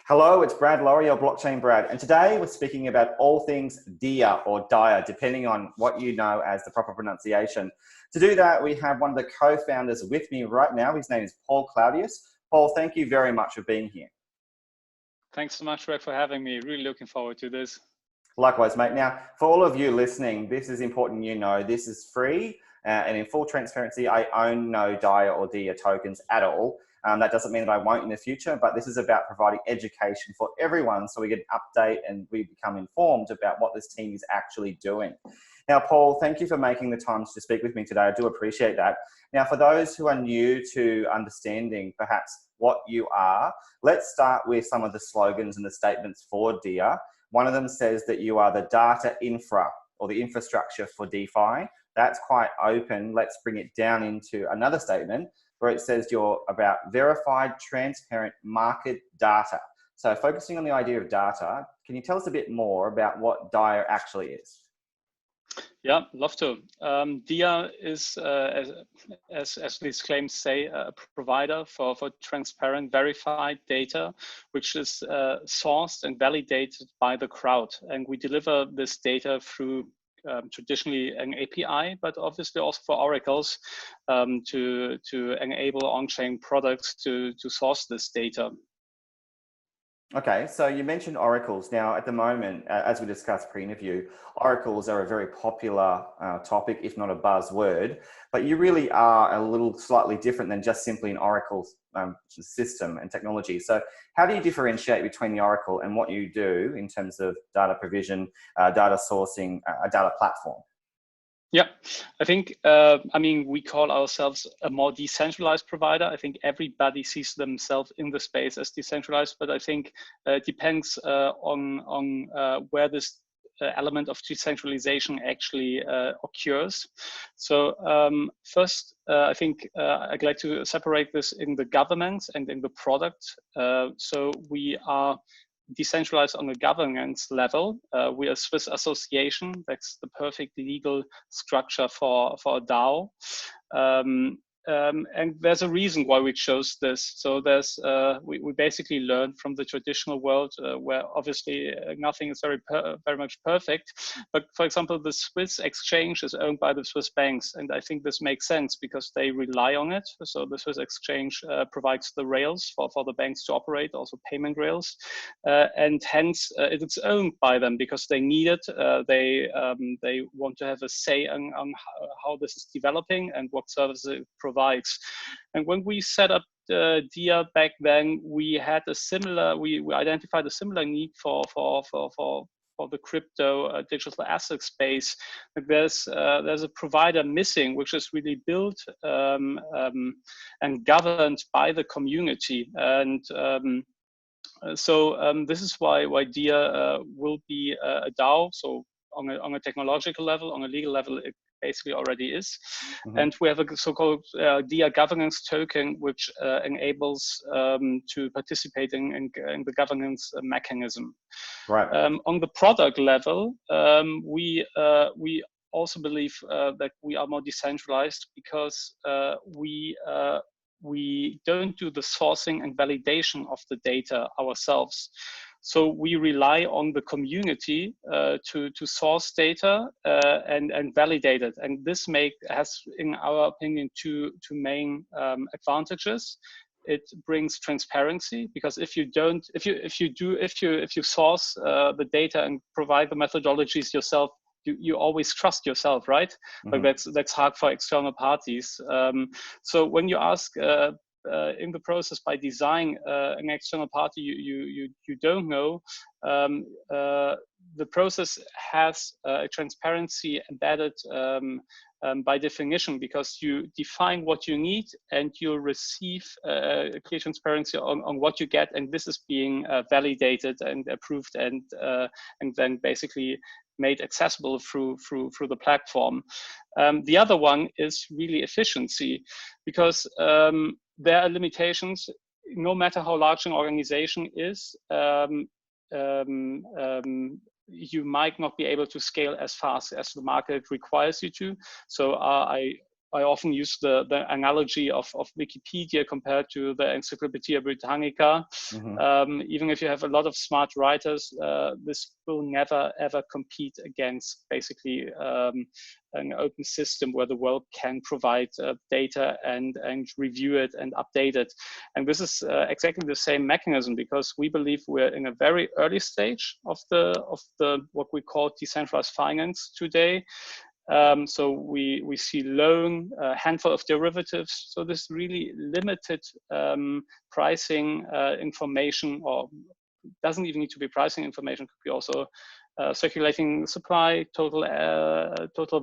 Hello, it's Brad Laurie, or Blockchain Brad, and today we're speaking about all things DIA or DIA, depending on what you know as the proper pronunciation. To do that, we have one of the co-founders with me right now. His name is Paul Claudius. Paul, thank you very much for being here. Thanks so much, Brad, for having me. Really looking forward to this. Likewise, mate. Now, for all of you listening, this is important you know this is free, and in full transparency, I own no DIA or DIA tokens at all. That doesn't mean that I won't in the future, but this is about providing education for everyone so we get an update and we become informed about what this team is actually doing. Now, Paul, thank you for making the time to speak with me today. I do appreciate that. Now, for those who are new to understanding perhaps what you are, let's start with some of the slogans and the statements for DIA. One of them says that you are the data infra or the infrastructure for DeFi. That's quite open. Let's bring it down into another statement where it says you're about verified, transparent market data. So focusing on the idea of data, can you tell us a bit more about what DIA actually is? Yeah, love to. DIA is, as these claims say, a provider for transparent, verified data, which is sourced and validated by the crowd. And we deliver this data through traditionally an API, but obviously also for oracles to enable on-chain products to source this data. Okay, so you mentioned oracles. Now, at the moment, as we discussed pre-interview, oracles are a very popular topic, if not a buzzword, but you really are a little slightly different than just simply an oracle system and technology. So how do you differentiate between the oracle and what you do in terms of data provision, data sourcing, a data platform? Yeah, I think, I mean, we call ourselves a more decentralized provider. I think everybody sees themselves in the space as decentralized, but I think it depends on where this element of decentralization actually occurs. So first, I think I'd like to separate this in the governance and in the product. So we are decentralized on a governance level. We are a Swiss association. That's the perfect legal structure for a DAO. And there's a reason why we chose this. So there's we basically learned from the traditional world where obviously nothing is very much perfect. But for example, the Swiss exchange is owned by the Swiss banks, and I think this makes sense because they rely on it. So the Swiss exchange provides the rails for the banks to operate, also payment rails, and hence it's owned by them because they need it. They want to have a say on how this is developing and what services it provides. And when we set up DIA back then, we had a similar, we identified a similar need for the crypto digital asset space. There's a provider missing, which is really built and governed by the community. And so this is why DIA will be a DAO. So on a technological level, on a legal level, it basically already is. Mm-hmm. And we have a so-called DIA governance token, which enables to participate in the governance mechanism. Right. On the product level, we also believe that we are more decentralized because we don't do the sourcing and validation of the data ourselves. So we rely on the community to source data and validate it. And this has, in our opinion, two main advantages. It brings transparency because if you source the data and provide the methodologies yourself, you always trust yourself, right? Mm-hmm. But that's hard for external parties. So when you ask in the process by design an external party you don't know, the process has a transparency embedded by definition because you define what you need and you receive a clear transparency on what you get, and this is being validated and approved and then basically made accessible through the platform. The other one is really efficiency, because there are limitations. No matter how large an organization is, you might not be able to scale as fast as the market requires you to. So I I often use the analogy of Wikipedia compared to the Encyclopedia Britannica. Even if you have a lot of smart writers, this will never ever compete against basically an open system where the world can provide data and review it and update it. And this is exactly the same mechanism, because we believe we're in a very early stage of the what we call decentralized finance today. So we see loan, a handful of derivatives. So this really limited pricing information, or doesn't even need to be pricing information, could be also circulating supply, total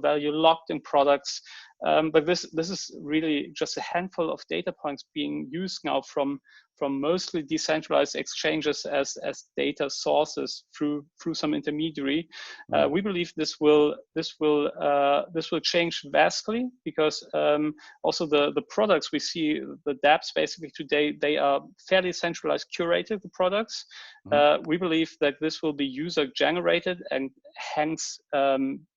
value locked in products. But this is really just a handful of data points being used now from mostly decentralized exchanges as data sources through some intermediary. We believe this will change vastly, because also the products we see, the dApps basically today, they are fairly centralized, curated, the products. We believe that this will be user generated and hence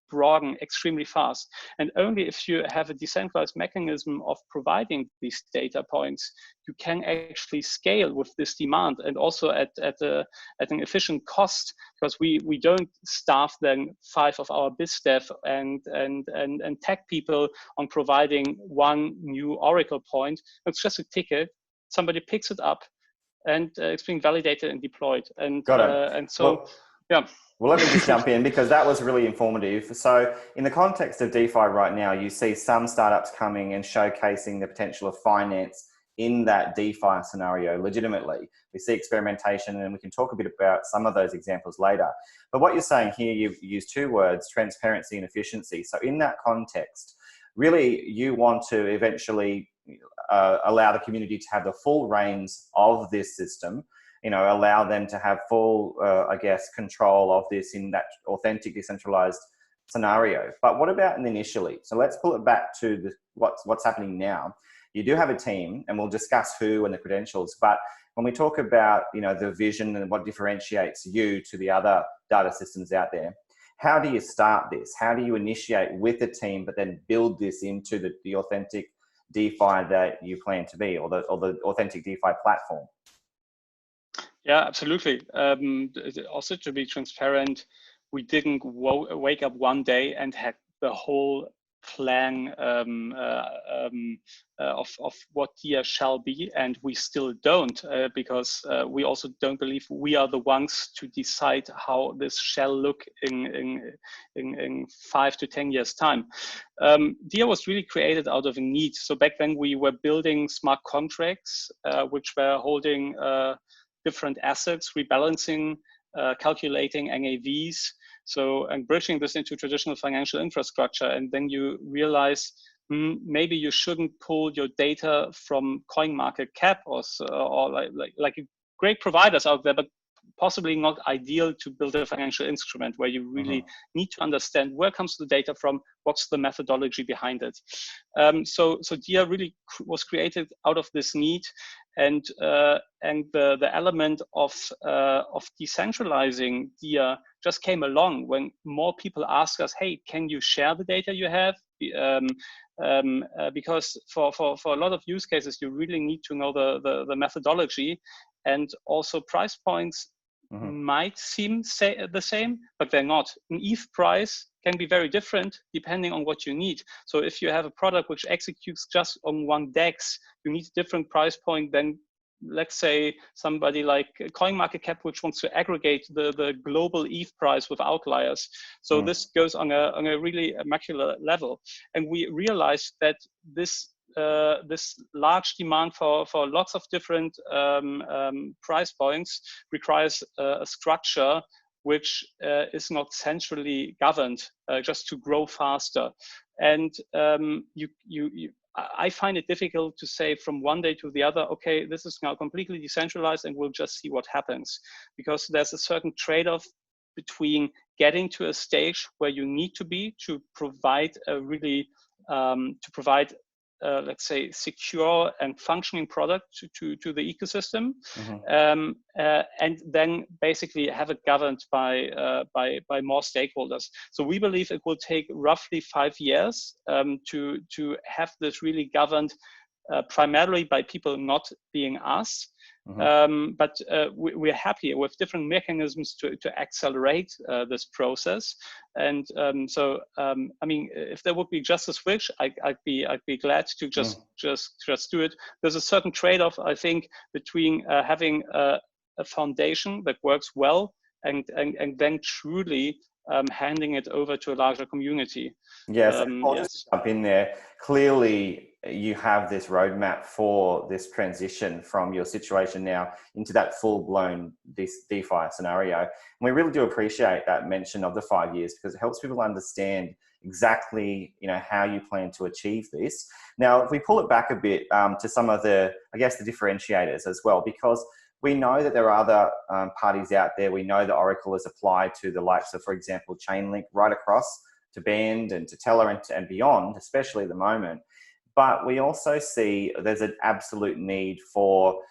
broaden extremely fast. And only if you have a decentralized mechanism of providing these data points, you can actually scale with this demand, and also at an efficient cost, because we don't staff then 5 of our biz dev and tech people on providing one new Oracle point. It's just a ticket. Somebody picks it up, and it's being validated and deployed. And Got it. and so, yeah. Well, let me just jump in, because that was really informative. So in the context of DeFi right now, you see some startups coming and showcasing the potential of finance in that DeFi scenario legitimately. We see experimentation, and we can talk a bit about some of those examples later. But what you're saying here, you've used 2 words, transparency and efficiency. So in that context, really you want to eventually allow the community to have the full reins of this system, allow them to have full, I guess, control of this in that authentic decentralized scenario. But what about initially? So let's pull it back to what's happening now. You do have a team, and we'll discuss who and the credentials. But when we talk about, the vision and what differentiates you to the other data systems out there, how do you start this? How do you initiate with a team, but then build this into the authentic DeFi that you plan to be, or the authentic DeFi platform? Yeah, absolutely. Also, to be transparent, we didn't wake up one day and had the whole plan of what DIA shall be, and we still don't, because we also don't believe we are the ones to decide how this shall look in 5 to 10 years time. DIA was really created out of a need. So back then we were building smart contracts which were holding different assets, rebalancing, calculating NAVs, and bridging this into traditional financial infrastructure. And then you realize maybe you shouldn't pull your data from CoinMarketCap or like great providers out there, but possibly not ideal to build a financial instrument where you really need to understand where comes the data from, what's the methodology behind it. So DIA really was created out of this need, and the element of decentralizing DIA just came along when more people ask us, hey, can you share the data you have? Because for a lot of use cases, you really need to know the methodology, and also price points might seem the same, but they're not. An ETH price can be very different depending on what you need. So if you have a product which executes just on one DEX, you need a different price point than, let's say, somebody like CoinMarketCap, which wants to aggregate the global ETH price with outliers. So this goes on a really macro level. And we realized that this large demand for lots of different price points requires a structure which is not centrally governed, just to grow faster. And I find it difficult to say from one day to the other, okay, this is now completely decentralized and we'll just see what happens. Because there's a certain trade-off between getting to a stage where you need to be to provide a really, let's say, secure and functioning product to the ecosystem, and then basically have it governed by more stakeholders. So we believe it will take roughly 5 years to have this really governed primarily by people not being us. But we're happy with different mechanisms to accelerate this process. And I mean, if there would be just a switch, I'd be glad to just do it. There's a certain trade-off, I think, between having a foundation that works well and then truly handing it over to a larger community. Yes, I'll just jump in there. Clearly, you have this roadmap for this transition from your situation now into that full-blown DeFi scenario. And we really do appreciate that mention of the 5 years, because it helps people understand exactly, you know, how you plan to achieve this. Now, if we pull it back a bit to some of the, I guess, the differentiators as well, because we know that there are other parties out there. We know that Oracle is applied to the likes of, for example, Chainlink right across to Band and to Teller and beyond, especially at the moment. But we also see there's an absolute need for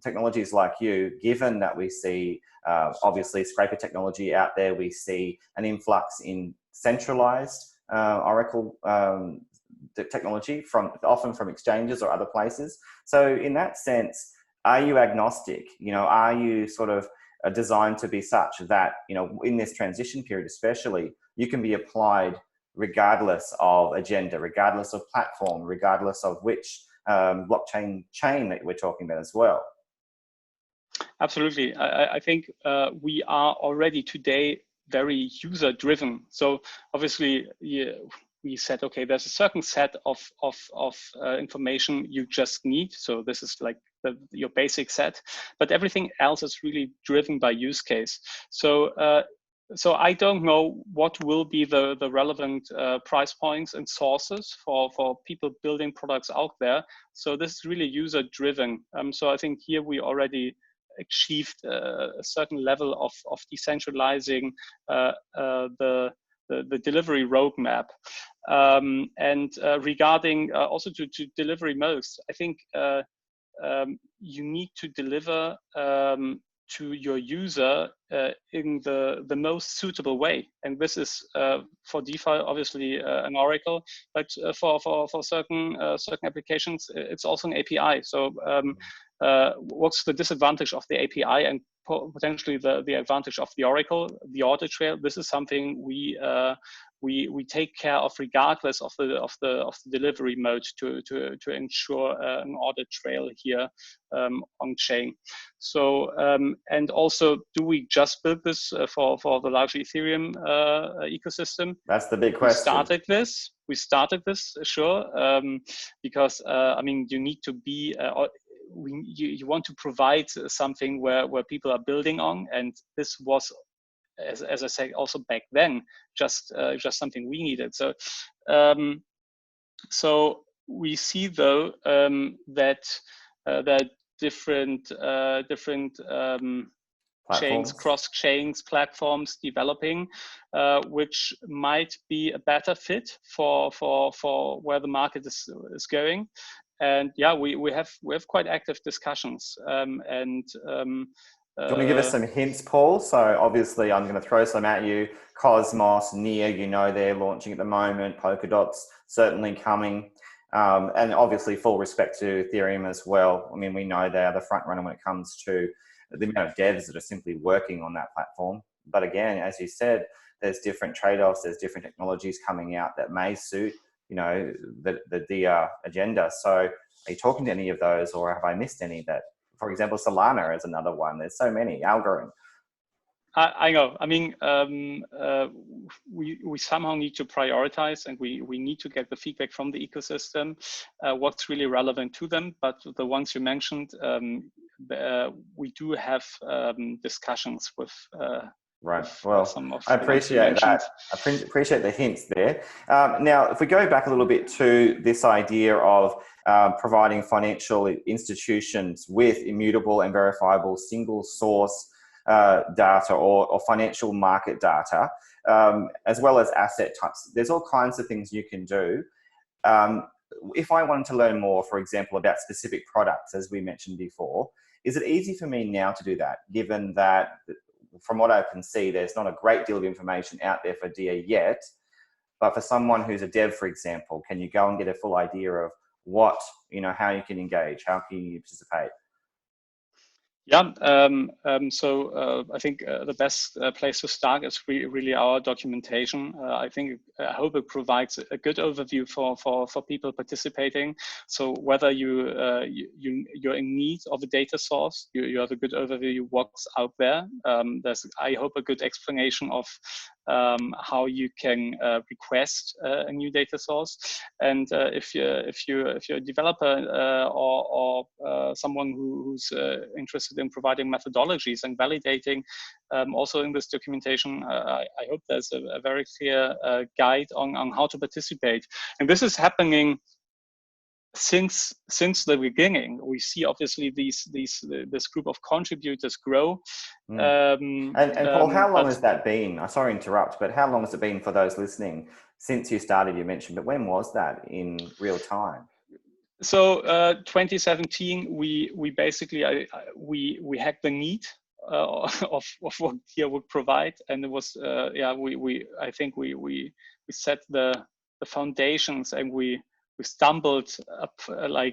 technologies like you, given that we see obviously scraper technology out there. We see an influx in centralized Oracle technology often from exchanges or other places. So in that sense, are you agnostic? You know, are you sort of designed to be such that, you know, in this transition period especially, you can be applied regardless of agenda, regardless of platform, regardless of which blockchain chain that we're talking about as well? Absolutely. I think we are already today very user driven. So obviously, we said, okay, there's a certain set of information you just need. So this is like your basic set, but everything else is really driven by use case. So so I don't know what will be the relevant price points and sources for people building products out there. So this is really user driven. So I think here we already achieved a certain level of decentralizing the delivery roadmap. And regarding also to delivery modes, I think you need to deliver to your user in the most suitable way. And this is for DeFi, obviously an Oracle, but for certain applications, it's also an API. So what's the disadvantage of the API and potentially the advantage of the Oracle, the audit trail? This is something we take care of regardless of the delivery mode to ensure an audit trail here on chain. So and also, do we just build this for the large Ethereum ecosystem? That's the big question. We started this, sure, because I mean, you need to be you want to provide something where people are building on, and this was, as I said, also back then, just something we needed. So so we see though that there are different chains, cross chains, platforms developing, which might be a better fit for where the market is going. And yeah, we have quite active discussions. And do you want to give us some hints, Paul? So obviously I'm going to throw some at you. Cosmos, Near, you know, they're launching at the moment. Polkadot's certainly coming. And obviously full respect to Ethereum as well. I mean, we know they are the front runner when it comes to the amount of devs that are simply working on that platform. But again, as you said, there's different trade-offs. There's different technologies coming out that may suit, you know, the DR agenda. So are you talking to any of those, or have I missed any that, for example, Solana is another one. There's so many. Algorand. I know. I mean, we somehow need to prioritize, and we need to get the feedback from the ecosystem, what's really relevant to them. But the ones you mentioned, we do have discussions with. Right. Well, I appreciate that. I appreciate the hints there. Now, if we go back a little bit to this idea of providing financial institutions with immutable and verifiable single source data or financial market data, as well as asset types, there's all kinds of things you can do. if I wanted to learn more, for example, about specific products, as we mentioned before, is it easy for me now to do that, given that from what I can see, there's not a great deal of information out there for DA yet, but for someone who's a dev, for example, can you go and get a full idea of what, how you can engage, how can you participate? Yeah, I think the best place to start is really our documentation. I hope it provides a good overview for people participating. So whether you're in need of a data source, you have a good overview of what's out there. There's, I hope, a good explanation of how you can request a new data source. And if you're a developer or someone who's interested in providing methodologies and validating, also in this documentation, I hope there's a very clear guide on how to participate. And this is happening since the beginning. We see obviously this group of contributors grow. And Paul, how long has that been? I'm sorry to interrupt, but how long has it been for those listening since you started? You mentioned, but when was that in real time? So 2017, we basically we hacked the need of what DIA would provide, and it was I think we set the foundations, and we stumbled up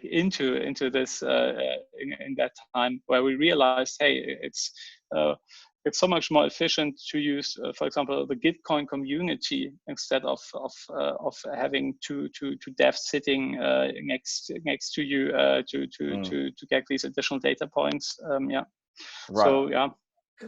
into this in that time, where we realized, hey, it's so much more efficient to use, for example, the Gitcoin community instead of having two devs sitting next to you to get these additional data points. Right. So yeah.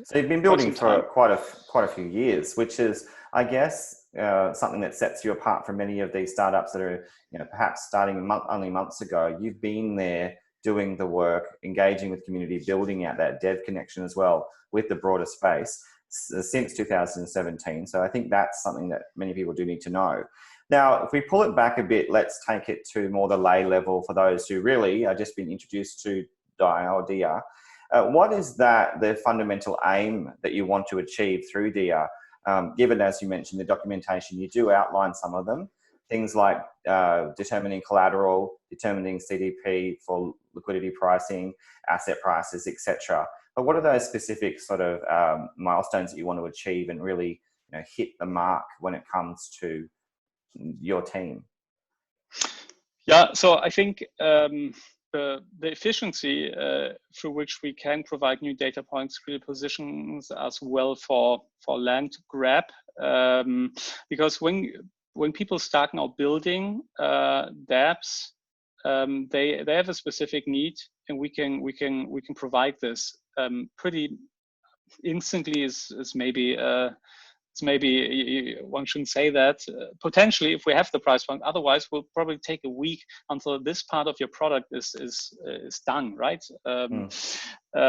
So you've been building for quite a few years, which is, I guess, something that sets you apart from many of these startups that are, perhaps starting only months ago. You've been there doing the work, engaging with community, building out that dev connection as well with the broader space since 2017. So I think that's something that many people do need to know. Now, if we pull it back a bit, let's take it to more the lay level for those who really are just being introduced to DIA or DIA. What is the fundamental aim that you want to achieve through DIA? Given, as you mentioned, the documentation, you do outline some of them, things like determining collateral, determining CDP for liquidity pricing, asset prices, etc. But what are those specific sort of milestones that you want to achieve and really hit the mark when it comes to your team? Yeah, so I think the efficiency through which we can provide new data points really positions us well for land grab, because when people start now building dApps, they have a specific need, and we can provide this pretty instantly. Is maybe one shouldn't say that. Potentially, if we have the price point, otherwise we'll probably take a week until this part of your product is done, right?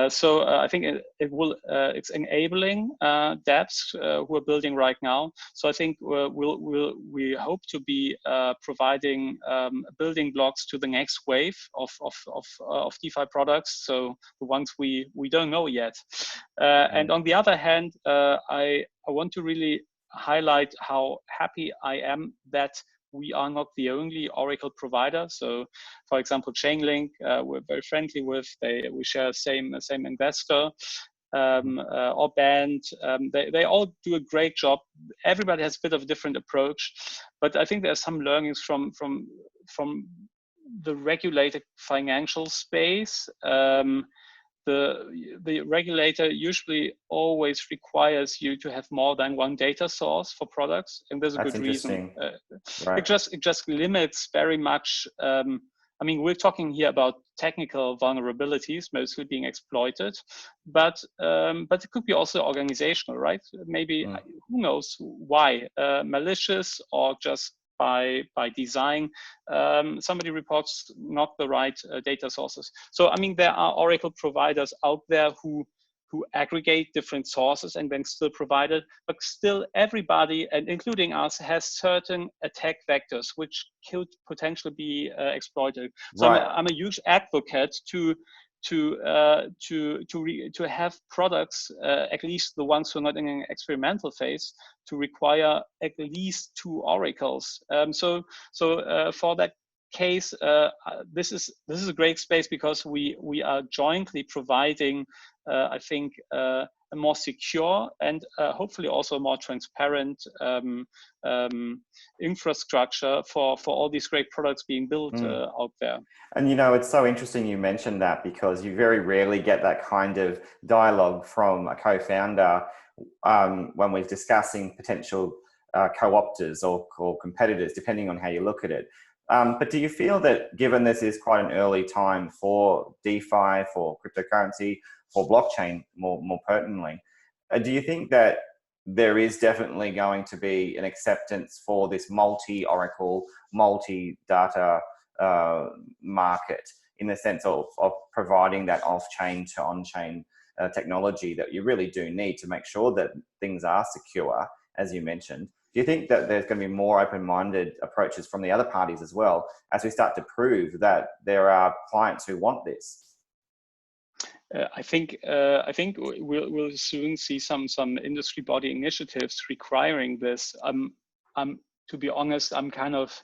So I think it's enabling dApps who are building right now. So I think we hope to be providing building blocks to the next wave of DeFi products. So the ones we don't know yet. And on the other hand, I want to really highlight how happy I am that we are not the only Oracle provider. So, for example, Chainlink, we're very friendly with. We share same investor. Or Band, they all do a great job. Everybody has a bit of a different approach, but I think there's some learnings from the regulated financial space. The regulator usually always requires you to have more than one data source for products, and there's a good reason. Right. It just limits very much. I mean, we're talking here about technical vulnerabilities mostly being exploited, but it could be also organizational, right? Maybe who knows why, malicious or just by design, somebody reports not the right data sources. So, I mean, there are Oracle providers out there who aggregate different sources and then still provide it, but still everybody, and including us, has certain attack vectors which could potentially be exploited. So right. I'm a huge advocate to have products, at least the ones who are not in an experimental phase, to require at least 2 oracles. So for that case, this is a great space because we are jointly providing, I think, a more secure and hopefully also more transparent infrastructure for all these great products being built out there. And you know, it's so interesting you mentioned that, because you very rarely get that kind of dialogue from a co-founder when we're discussing potential co-opters or competitors, depending on how you look at it. But do you feel that, given this is quite an early time for DeFi, for cryptocurrency, for blockchain more pertinently, do you think that there is definitely going to be an acceptance for this multi-oracle, multi-data market, in the sense of providing that off-chain to on-chain technology that you really do need to make sure that things are secure, as you mentioned? Do you think that there's going to be more open-minded approaches from the other parties as well, as we start to prove that there are clients who want this? I think we'll soon see some industry body initiatives requiring this. To be honest, I'm kind of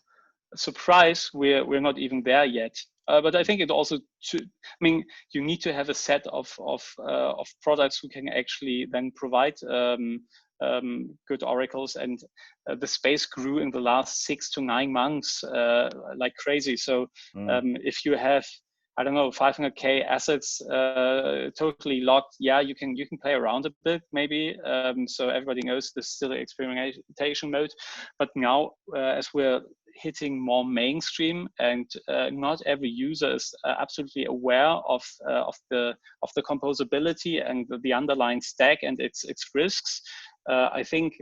surprised we're not even there yet. But I think it also, you need to have a set of products who can actually then provide good oracles, and the space grew in the last 6 to 9 months like crazy. So if you have, I don't know, 500K assets totally locked, yeah, you can play around a bit maybe. So everybody knows this is still experimentation mode. But now, as we're hitting more mainstream, and not every user is absolutely aware of the composability and the underlying stack and its risks, I think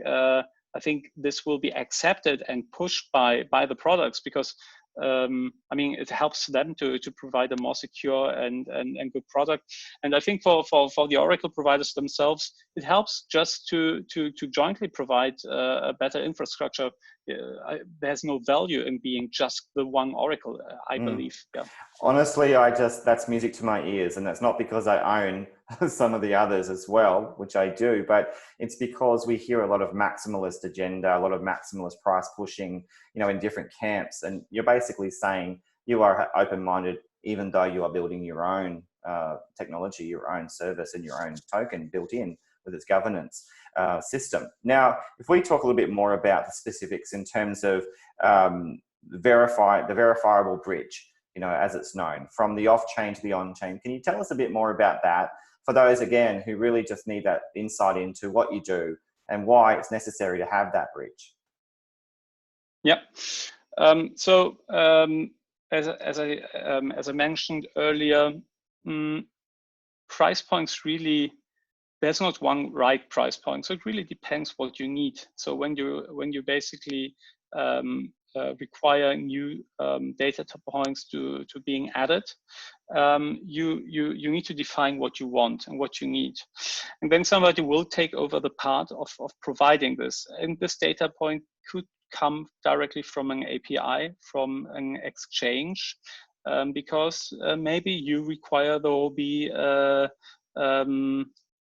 this will be accepted and pushed by the products, because it helps them to provide a more secure and good product. And I think for the Oracle providers themselves, it helps just to jointly provide a better infrastructure. There's no value in being just the one Oracle, I believe. Yeah. Honestly, that's music to my ears, and that's not because I own some of the others as well, which I do, but it's because we hear a lot of maximalist agenda, a lot of maximalist price pushing, in different camps. And you're basically saying you are open-minded, even though you are building your own technology, your own service, and your own token built in with its governance system. Now, if we talk a little bit more about the specifics in terms of the verifiable bridge, as it's known, from the off-chain to the on-chain, can you tell us a bit more about that, for those, again, who really just need that insight into what you do and why it's necessary to have that bridge? Yep. As I mentioned earlier, price points really, there's not one right price point. So it really depends what you need. So when you basically require new data points to being added, you need to define what you want and what you need, and then somebody will take over the part of providing this. And this data point could come directly from an API, from an exchange, because maybe you require there will be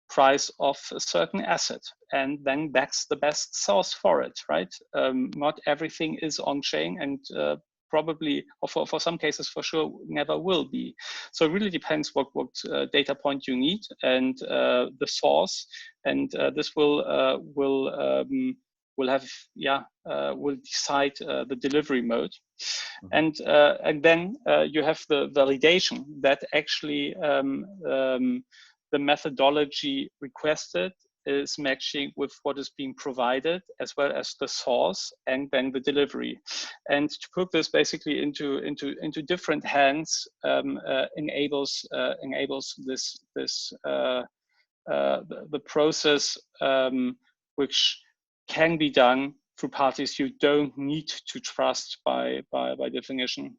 price of a certain asset, and then that's the best source for it, right? Not everything is on chain, and probably, or for some cases for sure, never will be. So it really depends what data point you need and the source, and this will decide the delivery mode. And then you have the validation that actually the methodology requested is matching with what is being provided, as well as the source and then the delivery. And to put this basically into different hands enables the process, which can be done through parties you don't need to trust by definition.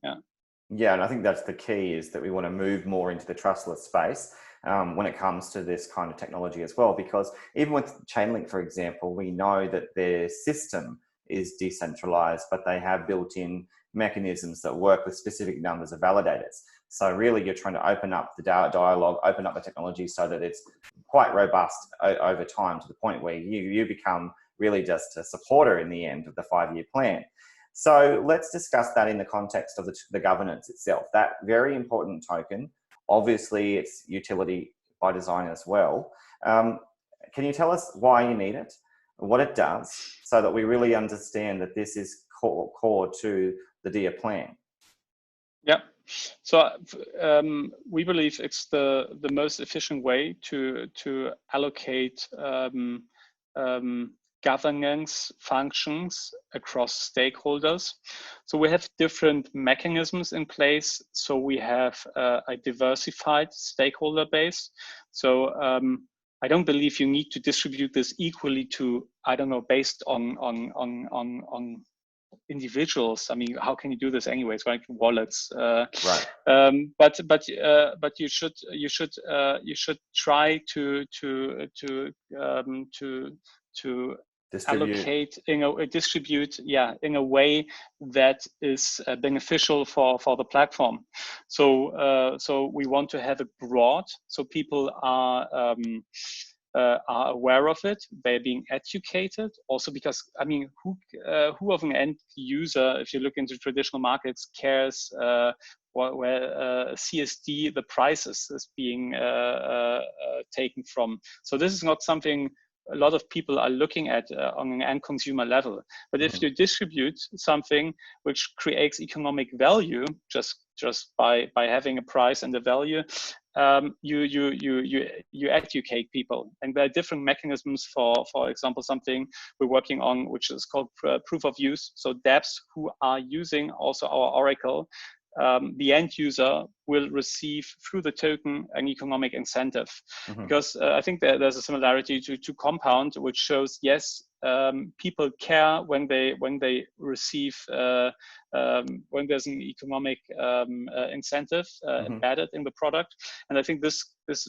Yeah, and I think that's the key, is that we want to move more into the trustless space when it comes to this kind of technology as well, because even with Chainlink, for example, we know that their system is decentralized, but they have built-in mechanisms that work with specific numbers of validators. So really, you're trying to open up the dialogue, open up the technology so that it's quite robust over time, to the point where you become really just a supporter in the end of the 5-year plan. So let's discuss that in the context of the governance itself. That very important token, obviously its utility by design as well. Can you tell us why you need it, what it does, so that we really understand that this is core to the DIA plan? Yeah. So we believe it's the most efficient way to allocate governance functions across stakeholders. So we have different mechanisms in place. So we have a diversified stakeholder base. So I don't believe you need to distribute this equally to, I don't know, based on individuals. I mean, how can you do this anyways, right? Wallets. Right. But you should try to allocate distribute in a way that is beneficial for the platform. So we want to have it broad, so people are aware of it. They're being educated also, because I mean, who of an end user, if you look into traditional markets, cares where CSD, the prices, is being taken from. So this is not something a lot of people are looking at on an end consumer level. But if you distribute something which creates economic value just by having a price and a value, you educate people. And there are different mechanisms for example, something we're working on, which is called proof of use. So dApps who are using also our Oracle, the end user will receive through the token an economic incentive. Because I think there's a similarity to Compound, which shows, yes, people care when they receive when there's an economic incentive embedded in the product. And I think this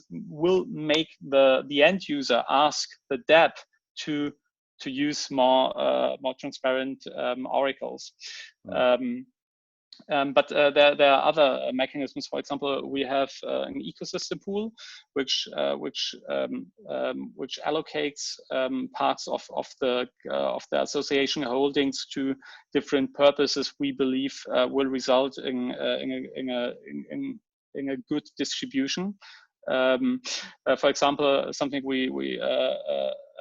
will make the end user ask the dApp to use more transparent oracles. But there are other mechanisms. For example, we have an ecosystem pool, which allocates parts of the association holdings to different purposes. We believe will result in a good distribution. For example, something we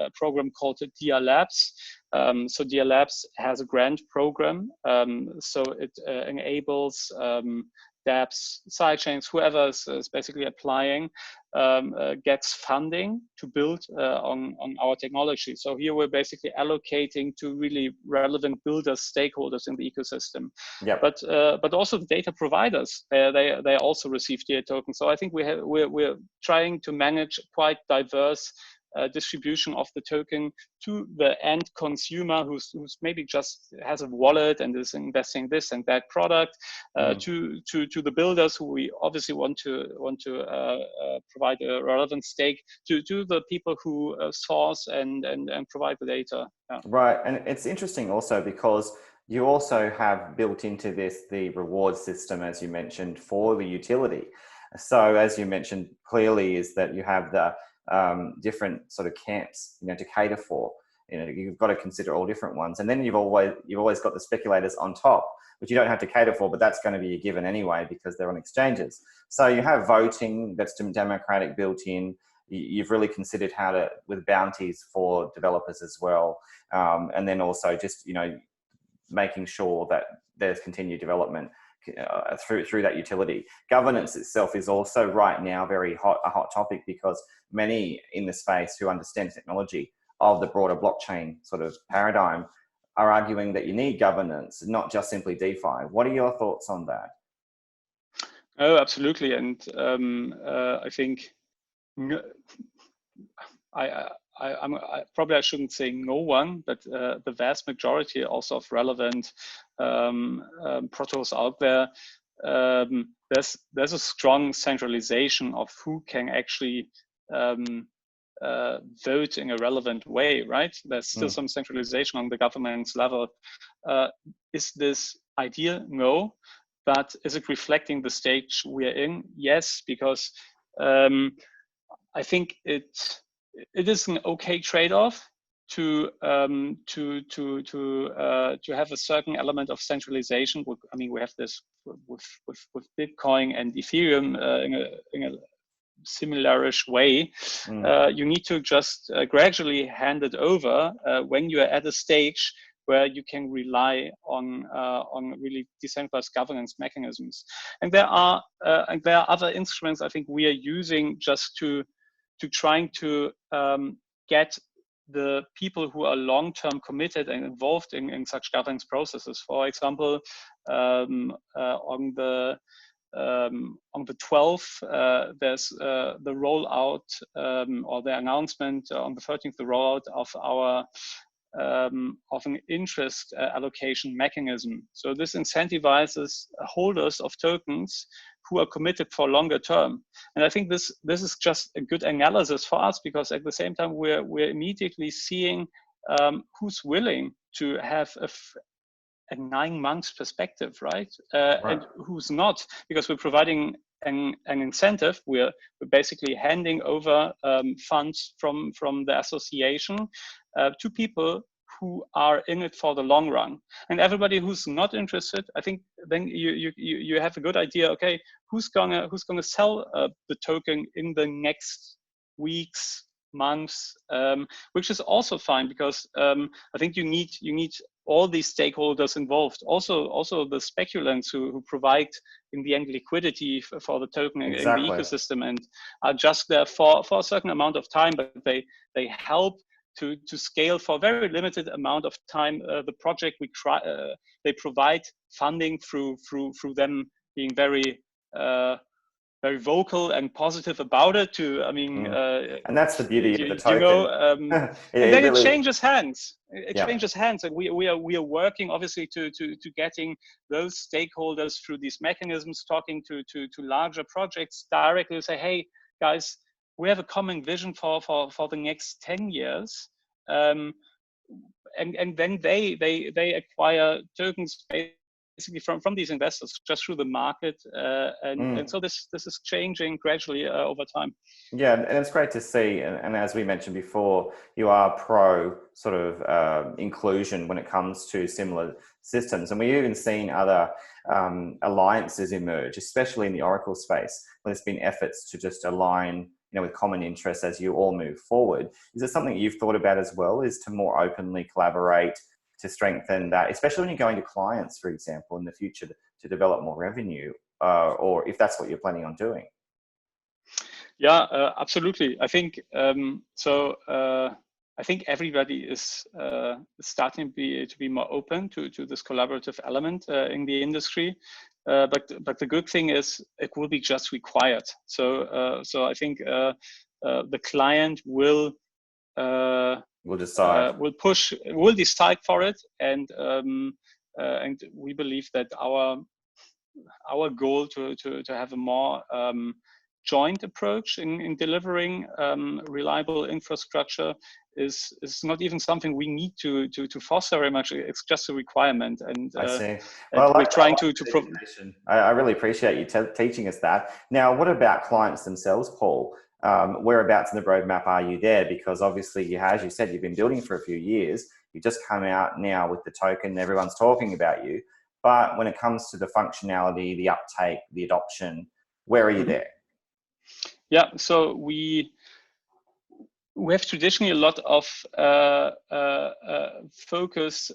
a program called DIA Labs. So DIA Labs has a grant program. So it enables dApps, sidechains, whoever is basically applying, gets funding to build on our technology. So here we're basically allocating to really relevant builders, stakeholders in the ecosystem. Yep. But also the data providers, they also receive DIA tokens. So I think we're trying to manage quite diverse distribution of the token to the end consumer who's maybe just has a wallet and is investing this and that product, to the builders who we obviously want to provide a relevant stake, to the people who source and provide the data. Yeah. Right, and it's interesting also because you also have built into this the reward system, as you mentioned, for the utility. So as you mentioned clearly, is that you have the different sort of camps, to cater for. You've got to consider all different ones, and then you've always got the speculators on top, which you don't have to cater for, but that's going to be a given anyway because they're on exchanges. So you have voting that's democratic built in. You've really considered how to, with bounties for developers as well, and then also just making sure that there's continued development through that utility. Governance itself is also right now a hot topic, because many in the space who understand technology of the broader blockchain sort of paradigm are arguing that you need governance, not just simply DeFi. What are your thoughts on that? Oh, absolutely. And I think I shouldn't say no one, but the vast majority also of relevant protocols out there, there's a strong centralization of who can actually vote in a relevant way, right? There's still some centralization on the government's level. Is this ideal? No. But is it reflecting the stage we're in? Yes, because I think it is an okay trade-off to have a certain element of centralization. I mean, we have this with Bitcoin and Ethereum in a similarish way. You need to just gradually hand it over when you are at a stage where you can rely on really decentralized governance mechanisms. And there are other instruments I think we are using just to trying to get the people who are long-term committed and involved in such governance processes. For example, on the 12th, there's the rollout or the announcement on the 13th, the rollout of our of an interest allocation mechanism. So this incentivizes holders of tokens who are committed for longer term. And I think this is just a good analysis for us, because at the same time we're immediately seeing who's willing to have a 9 months perspective, right? And who's not, because we're providing an incentive. We're basically handing over funds from the association to people who are in it for the long run. And everybody who's not interested, I think then you have a good idea. Okay, who's gonna sell the token in the next weeks, months, which is also fine, because I think you need all these stakeholders involved, also the speculants who provide in the end liquidity for the token in the ecosystem, and are just there for a certain amount of time, but they help to scale for a very limited amount of time the project. They provide funding through them being very vocal and positive about it. And that's the beauty of the token. And then it changes hands. It changes hands, and we are working obviously to getting those stakeholders through these mechanisms, talking to larger projects directly, say, hey guys, we have a common vision for the next 10 years. And then they acquire tokens basically from these investors just through the market, and so this is changing gradually over time. Yeah, and it's great to see, and as we mentioned before, you are pro sort of inclusion when it comes to similar systems, and we've even seen other alliances emerge, especially in the Oracle space, where there's been efforts to just align, with common interests as you all move forward. Is it something you've thought about as well, is to more openly collaborate to strengthen that, especially when you're going to clients, for example, in the future to develop more revenue, or if that's what you're planning on doing? Yeah, absolutely. I think so. I think everybody is starting to be more open to this collaborative element in the industry. But the good thing is it will be just required. So I think the client will decide. Will decide for it, and we believe that our goal to have a more joint approach in delivering reliable infrastructure is not even something we need to foster very much. It's just a requirement, and I see. Well, we're trying to I really appreciate you teaching us that. Now, what about clients themselves, Paul? Whereabouts in the roadmap are you there? Because obviously, as you said, you've been building for a few years. You just come out now with the token. Everyone's talking about you. But when it comes to the functionality, the uptake, the adoption, where are you there? Yeah, so we have traditionally a lot of focus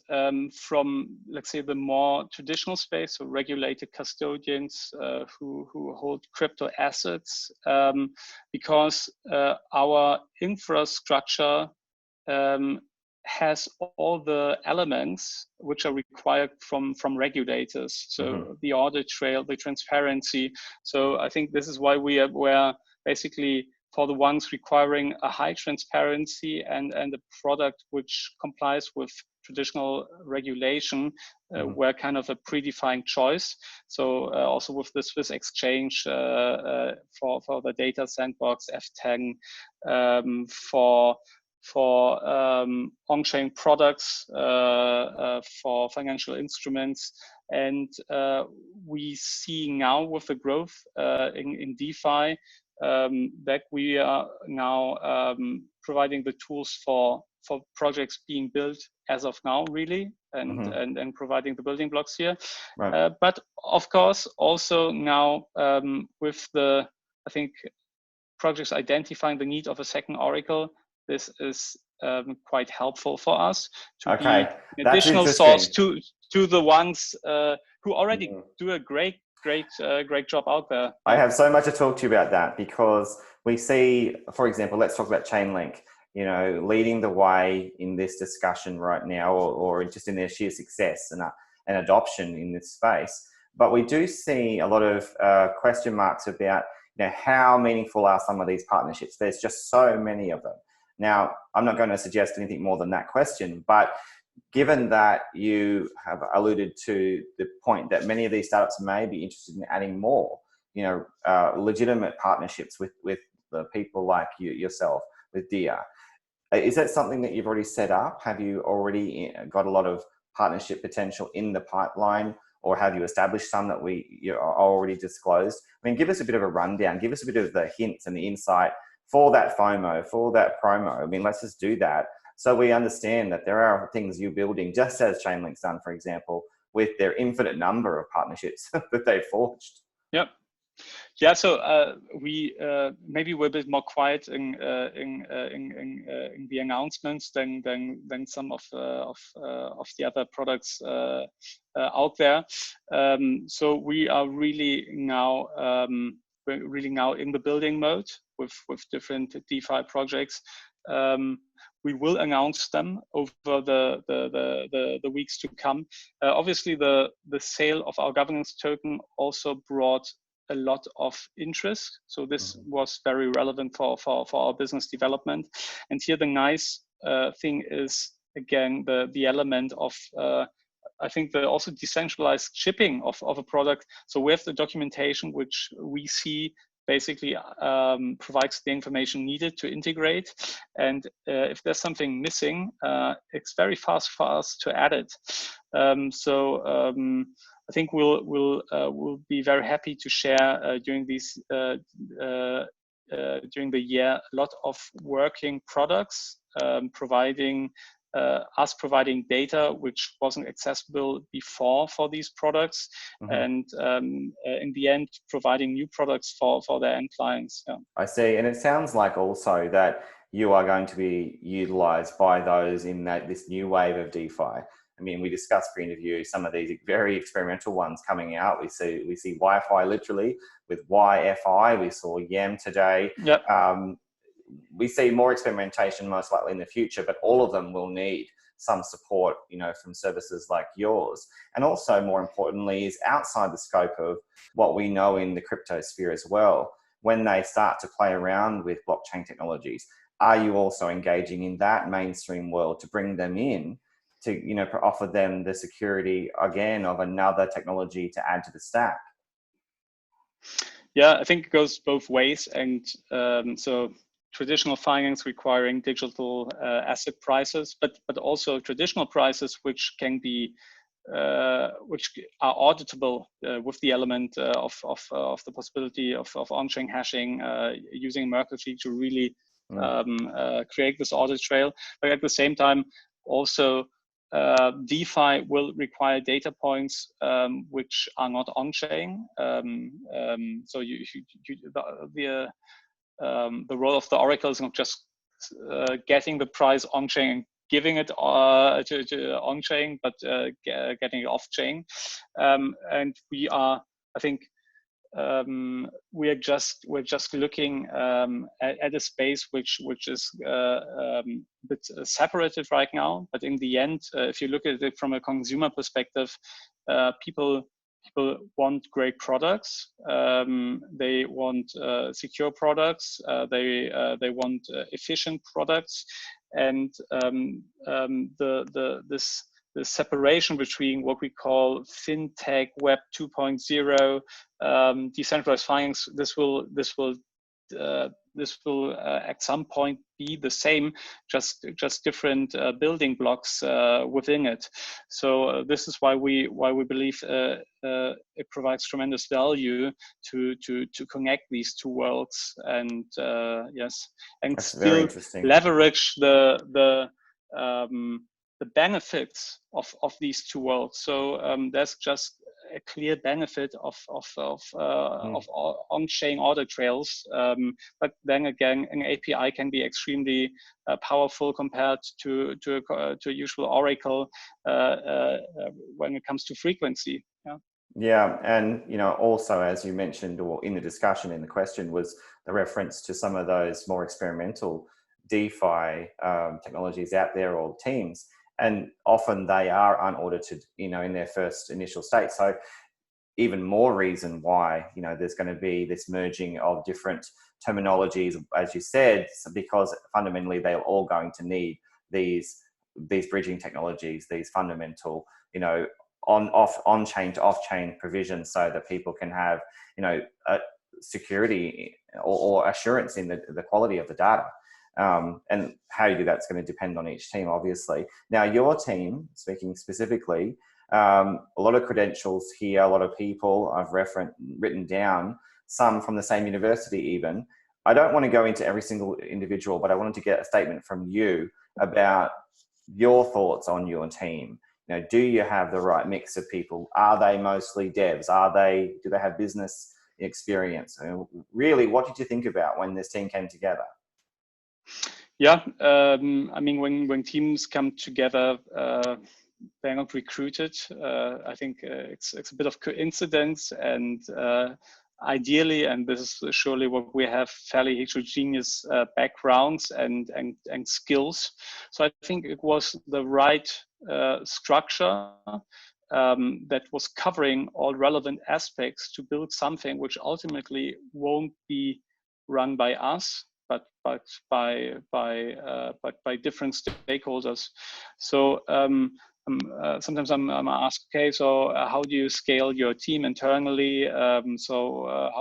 from, let's say, the more traditional space, so regulated custodians who hold crypto assets, because our infrastructure has all the elements which are required from regulators. So the audit trail, the transparency. So I think this is why we're basically, for the ones requiring a high transparency and a product which complies with traditional regulation, we're kind of a predefined choice. So also with the Swiss exchange for the data sandbox, F10, for on-chain products, for financial instruments. And we see now with the growth in DeFi that we are now providing the tools for for projects being built as of now, really, and and providing the building blocks here. Right. But of course, also now with the, I think, projects identifying the need of a second oracle, this is quite helpful for us to be an additional source to the ones who already do a great job out there. I have so much to talk to you about that, because we see, for example, let's talk about Chainlink, you know, leading the way in this discussion right now, or just in their sheer success and adoption in this space. But we do see a lot of question marks about, you know, how meaningful are some of these partnerships? There's just so many of them. Now, I'm not going to suggest anything more than that question, but given that you have alluded to the point that many of these startups may be interested in adding more, you know, legitimate partnerships with the people like yourself, with DIA, is that something that you've already set up? Have you already got a lot of partnership potential in the pipeline, or have you established some that you are already disclosed? I mean, give us a bit of a rundown, give us a bit of the hints and the insight for that FOMO, for that promo. I mean, let's just do that, so we understand that there are things you're building, just as Chainlink's done, for example, with their infinite number of partnerships that they've forged. Yep. Yeah. So we maybe we're a bit more quiet in the announcements than some of the other products out there. So we are really now in the building mode with different DeFi projects. We will announce them over the weeks to come. Obviously, the sale of our governance token also brought a lot of interest. So this was very relevant for our business development. And here the nice thing is, again, the element of, I think, the also decentralized shipping of a product. So we have the documentation, which we see basically provides the information needed to integrate. And if there's something missing, it's very fast for us to add it. I think we'll be very happy to share during these during the year a lot of working products, providing data which wasn't accessible before for these products, and in the end providing new products for their end clients. Yeah. I see, and it sounds like also that you are going to be utilized by those in this new wave of DeFi. I mean, we discussed pre-interview some of these very experimental ones coming out. We see Wi-Fi literally with YFI. We saw YAM today. Yep. We see more experimentation most likely in the future, but all of them will need some support, you know, from services like yours. And also, more importantly, is outside the scope of what we know in the crypto sphere as well. When they start to play around with blockchain technologies, are you also engaging in that mainstream world to bring them in, to, you know, offer them the security again of another technology to add to the stack? Yeah, I think it goes both ways. And so traditional finance requiring digital asset prices, but also traditional prices which can be which are auditable with the element of the possibility of on-chain hashing using Merkle tree to really create this audit trail. But at the same time, also DeFi will require data points which are not on-chain. So the role of the oracle is not just getting the price on-chain and giving it to on-chain, but getting it off-chain. And we are, I think, we're just looking at a space which is a bit separated right now. But in the end, if you look at it from a consumer perspective, people want great products. They want secure products. They want efficient products, and the separation between what we call fintech, Web 2.0, decentralized finance, this will at some point be the same, just different building blocks within it. So this is why we believe it provides tremendous value to connect these two worlds, and yes, and That's still leverage the the benefits of these two worlds. So there's just a clear benefit of on-chain audit trails, but then again, an API can be extremely powerful compared to a usual Oracle when it comes to frequency. Yeah. Yeah, and also as you mentioned, or in the discussion in the question, was the reference to some of those more experimental DeFi technologies out there, or teams, and often they are unaudited, in their first initial state. So even more reason why there's going to be this merging of different terminologies, as you said, because fundamentally they're all going to need these bridging technologies, these fundamental on-chain to off-chain provisions, so that people can have security or assurance in the quality of the data. And how you do that's going to depend on each team, obviously. Now, your team, speaking specifically, a lot of credentials here, a lot of people I've written down, some from the same university even. I don't want to go into every single individual, but I wanted to get a statement from you about your thoughts on your team. Do you have the right mix of people? Are they mostly devs? Do they have business experience? Really, what did you think about when this team came together? Yeah, I mean, when teams come together, they're not recruited. I think it's a bit of coincidence, and ideally, and this is surely what we have, fairly heterogeneous backgrounds and skills. So I think it was the right structure that was covering all relevant aspects to build something which ultimately won't be run by us, but by different stakeholders. So sometimes I'm asked, okay, so how do you scale your team internally? How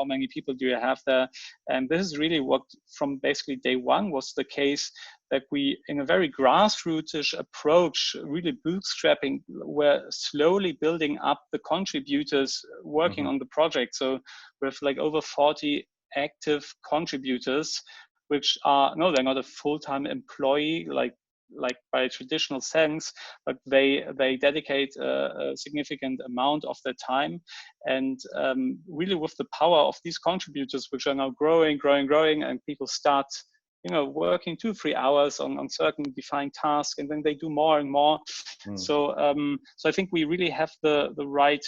many people do you have there? And this is really what, from basically day one, was the case, that we, in a very grassrootish approach, really bootstrapping, were slowly building up the contributors working on the project. So we have like over 40 active contributors, which are, no, they're not a full-time employee like by a traditional sense, but they dedicate a significant amount of their time. And really with the power of these contributors, which are now growing, and people start working 2-3 hours on certain defined tasks, and then they do more and more. So I think we really have the right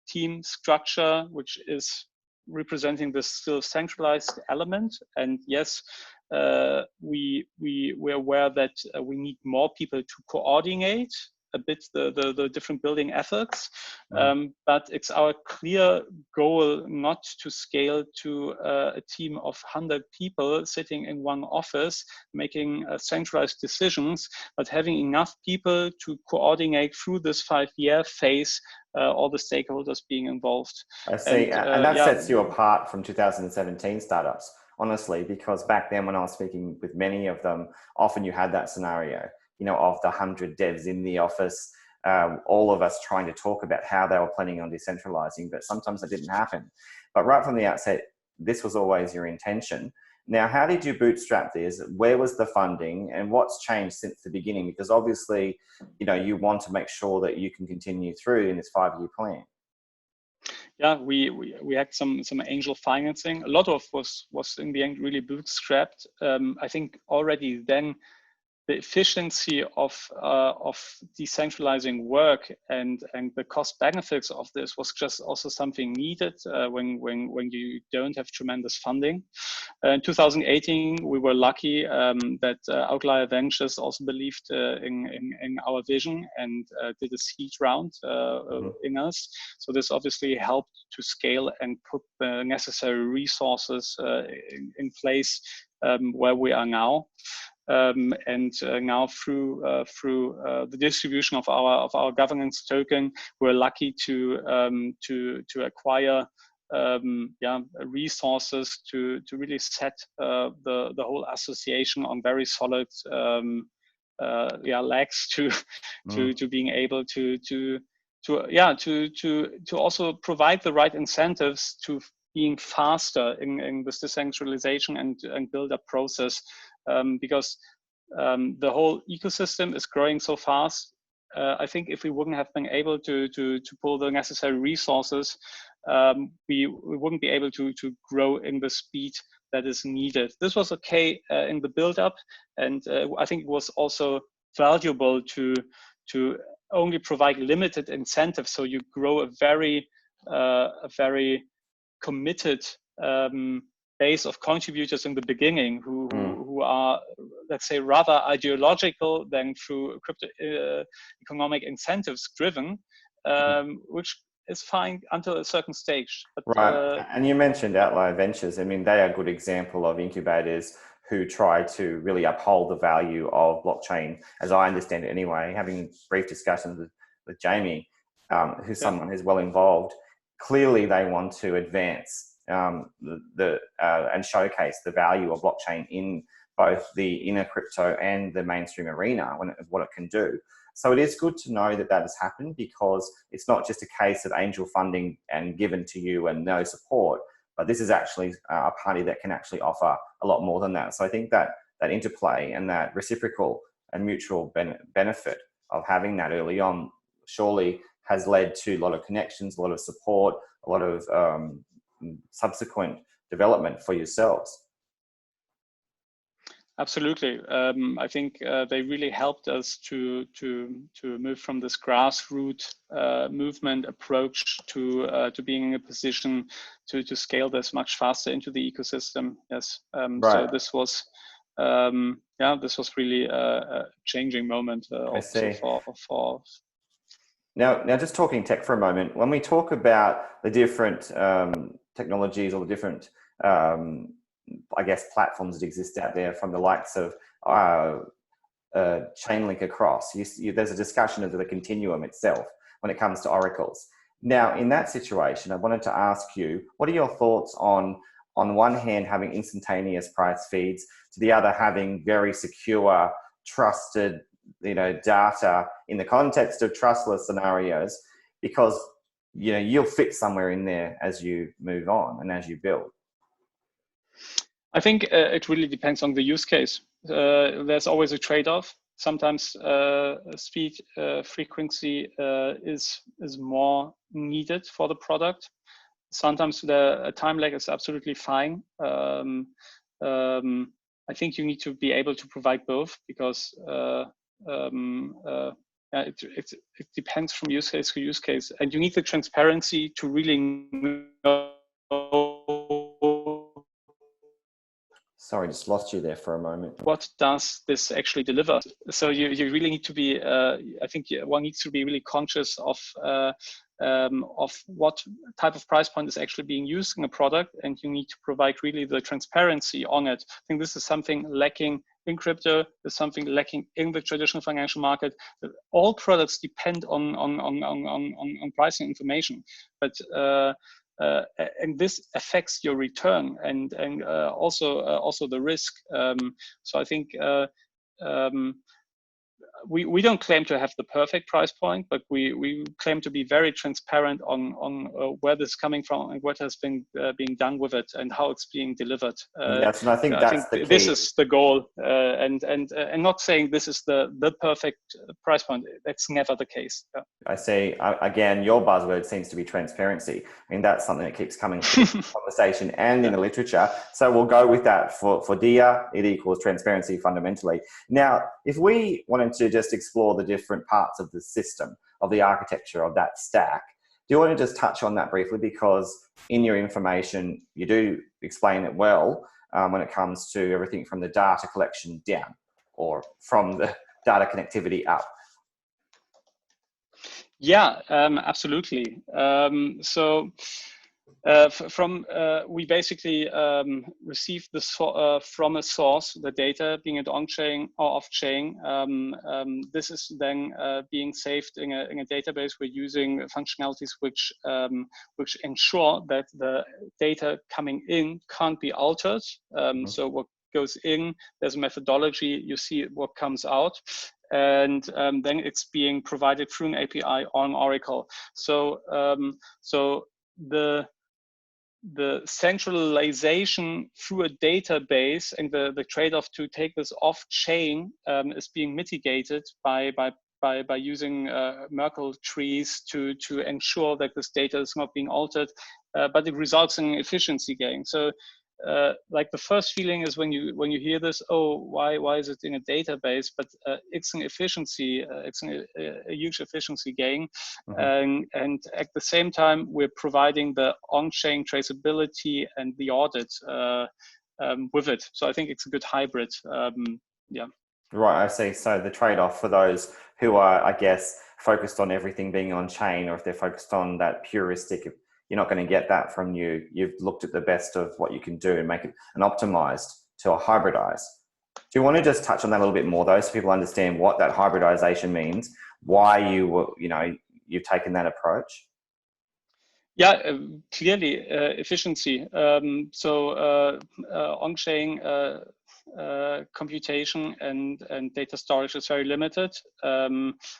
team structure, which is representing this still centralized element. And yes, we're aware that we need more people to coordinate a bit the different building efforts, but it's our clear goal not to scale to a team of 100 people sitting in one office making centralized decisions, but having enough people to coordinate through this 5-year phase, all the stakeholders being involved. I see, and that sets you apart from 2017 startups, honestly, because back then when I was speaking with many of them, often you had that scenario, of the 100 devs in the office, all of us trying to talk about how they were planning on decentralizing, but sometimes it didn't happen. But right from the outset, this was always your intention. Now, how did you bootstrap this? Where was the funding, and what's changed since the beginning? Because obviously, you want to make sure that you can continue through in this 5-year plan. Yeah, we had some angel financing. A lot of was in the end really bootstrapped. I think already then the efficiency of decentralizing work and the cost benefits of this was just also something needed when you don't have tremendous funding. In 2018, we were lucky that Outlier Ventures also believed in our vision and did a seed round in us. So this obviously helped to scale and put the necessary resources in place where we are now. Now through the distribution of our governance token, we're lucky to acquire resources to really set the whole association on very solid legs to being able to also provide the right incentives to being faster in this decentralization and build up process. Because the whole ecosystem is growing so fast. I think if we wouldn't have been able to pull the necessary resources, we wouldn't be able to grow in the speed that is needed. This was okay in the build-up, and I think it was also valuable to only provide limited incentives, so you grow a very committed base of contributors in the beginning who are, let's say, rather ideological than through crypto economic incentives driven, which is fine until a certain stage. But, right. And you mentioned Outlier Ventures. I mean, they are a good example of incubators who try to really uphold the value of blockchain, as I understand it anyway, having brief discussions with Jamie, who's someone who's well involved. Clearly, they want to advance and showcase the value of blockchain in both the inner crypto and the mainstream arena, what it can do. So it is good to know that that has happened, because it's not just a case of angel funding and given to you and no support, but this is actually a party that can actually offer a lot more than that. So I think that interplay and that reciprocal and mutual benefit of having that early on surely has led to a lot of connections, a lot of support, a lot of subsequent development for yourselves. Absolutely. I think they really helped us to move from this grassroots movement approach to being in a position to scale this much faster into the ecosystem. Yes. Right. So this was this was really a changing moment also for. Now, just talking tech for a moment. When we talk about the different technologies or the different I guess platforms that exist out there, from the likes of Chainlink across, there's a discussion of the continuum itself when it comes to oracles. Now, in that situation, I wanted to ask you, what are your thoughts on one hand, having instantaneous price feeds, to the other, having very secure, trusted, data in the context of trustless scenarios, because you'll fit somewhere in there as you move on and as you build? I think it really depends on the use case. There's always a trade-off. Sometimes speed, frequency is more needed for the product. Sometimes the time lag is absolutely fine. I think you need to be able to provide both, because it depends from use case to use case, and you need the transparency to really know. Sorry, just lost you there for a moment. What does this actually deliver? So you really need to be, I think one needs to be really conscious of what type of price point is actually being used in a product, and you need to provide really the transparency on it. I think this is something lacking in crypto, is something lacking in the traditional financial market. All products depend on pricing information, but and this affects your return and also the risk. So I think we don't claim to have the perfect price point, but we claim to be very transparent on where this is coming from and what has been being done with it and how it's being delivered. Yes, and I think that's the key. This is the goal, and not saying this is the perfect price point. That's never the case. Yeah. I see. Again, your buzzword seems to be transparency. I mean, that's something that keeps coming in the conversation and in the literature. So we'll go with that for DIA. It equals transparency fundamentally. Now, if we wanted to just explore the different parts of the system, of the architecture of that stack, do you want to just touch on that briefly? Because in your information, you do explain it well when it comes to everything from the data collection down, or from the data connectivity up. Yeah, absolutely. So we basically receive this from a source, the data, being it on-chain or off-chain. This is then being saved in a database. We're using functionalities which ensure that the data coming in can't be altered. So what goes in, there's a methodology, you see what comes out. And then it's being provided through an API on Oracle. So the centralization through a database and the trade-off to take this off chain is being mitigated by using Merkle trees to ensure that this data is not being altered, but it results in efficiency gain. So like the first feeling is when you hear this, oh, why is it in a database? But it's an efficiency, it's a huge efficiency gain, and at the same time we're providing the on-chain traceability and the audit with it. So I think it's a good hybrid. Yeah. Right, I see. So the trade-off for those who are, I guess, focused on everything being on chain, or if they're focused on that puristic, you're not going to get that from you. You've looked at the best of what you can do and make it an optimized to a hybridized. Do you want to just touch on that a little bit more, though, so people understand what that hybridization means, why you've taken that approach? Yeah, clearly efficiency. So on-chain computation and data storage is very limited.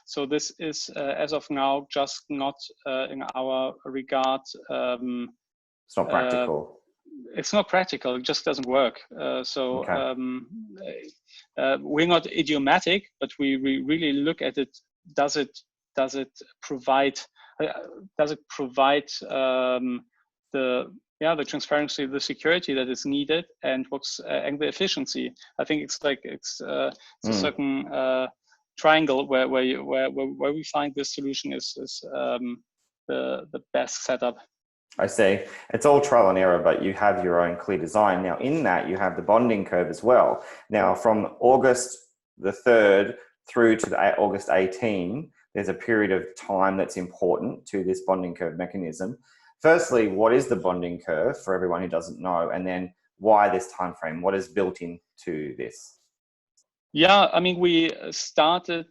So this is, as of now, just not in our regard. It's not practical. It's not practical. It just doesn't work. Okay. We're not idiomatic, but we really look at it. Does it provide the transparency, the security that is needed, and and the efficiency? I think it's a certain triangle where we find this solution is the best setup. I see. It's all trial and error, but you have your own clear design. Now, in that, you have the bonding curve as well. Now, from August the 3rd through to August 18, there's a period of time that's important to this bonding curve mechanism. Firstly, what is the bonding curve for everyone who doesn't know? And then why this time frame? What is built into this? Yeah, I mean, we started,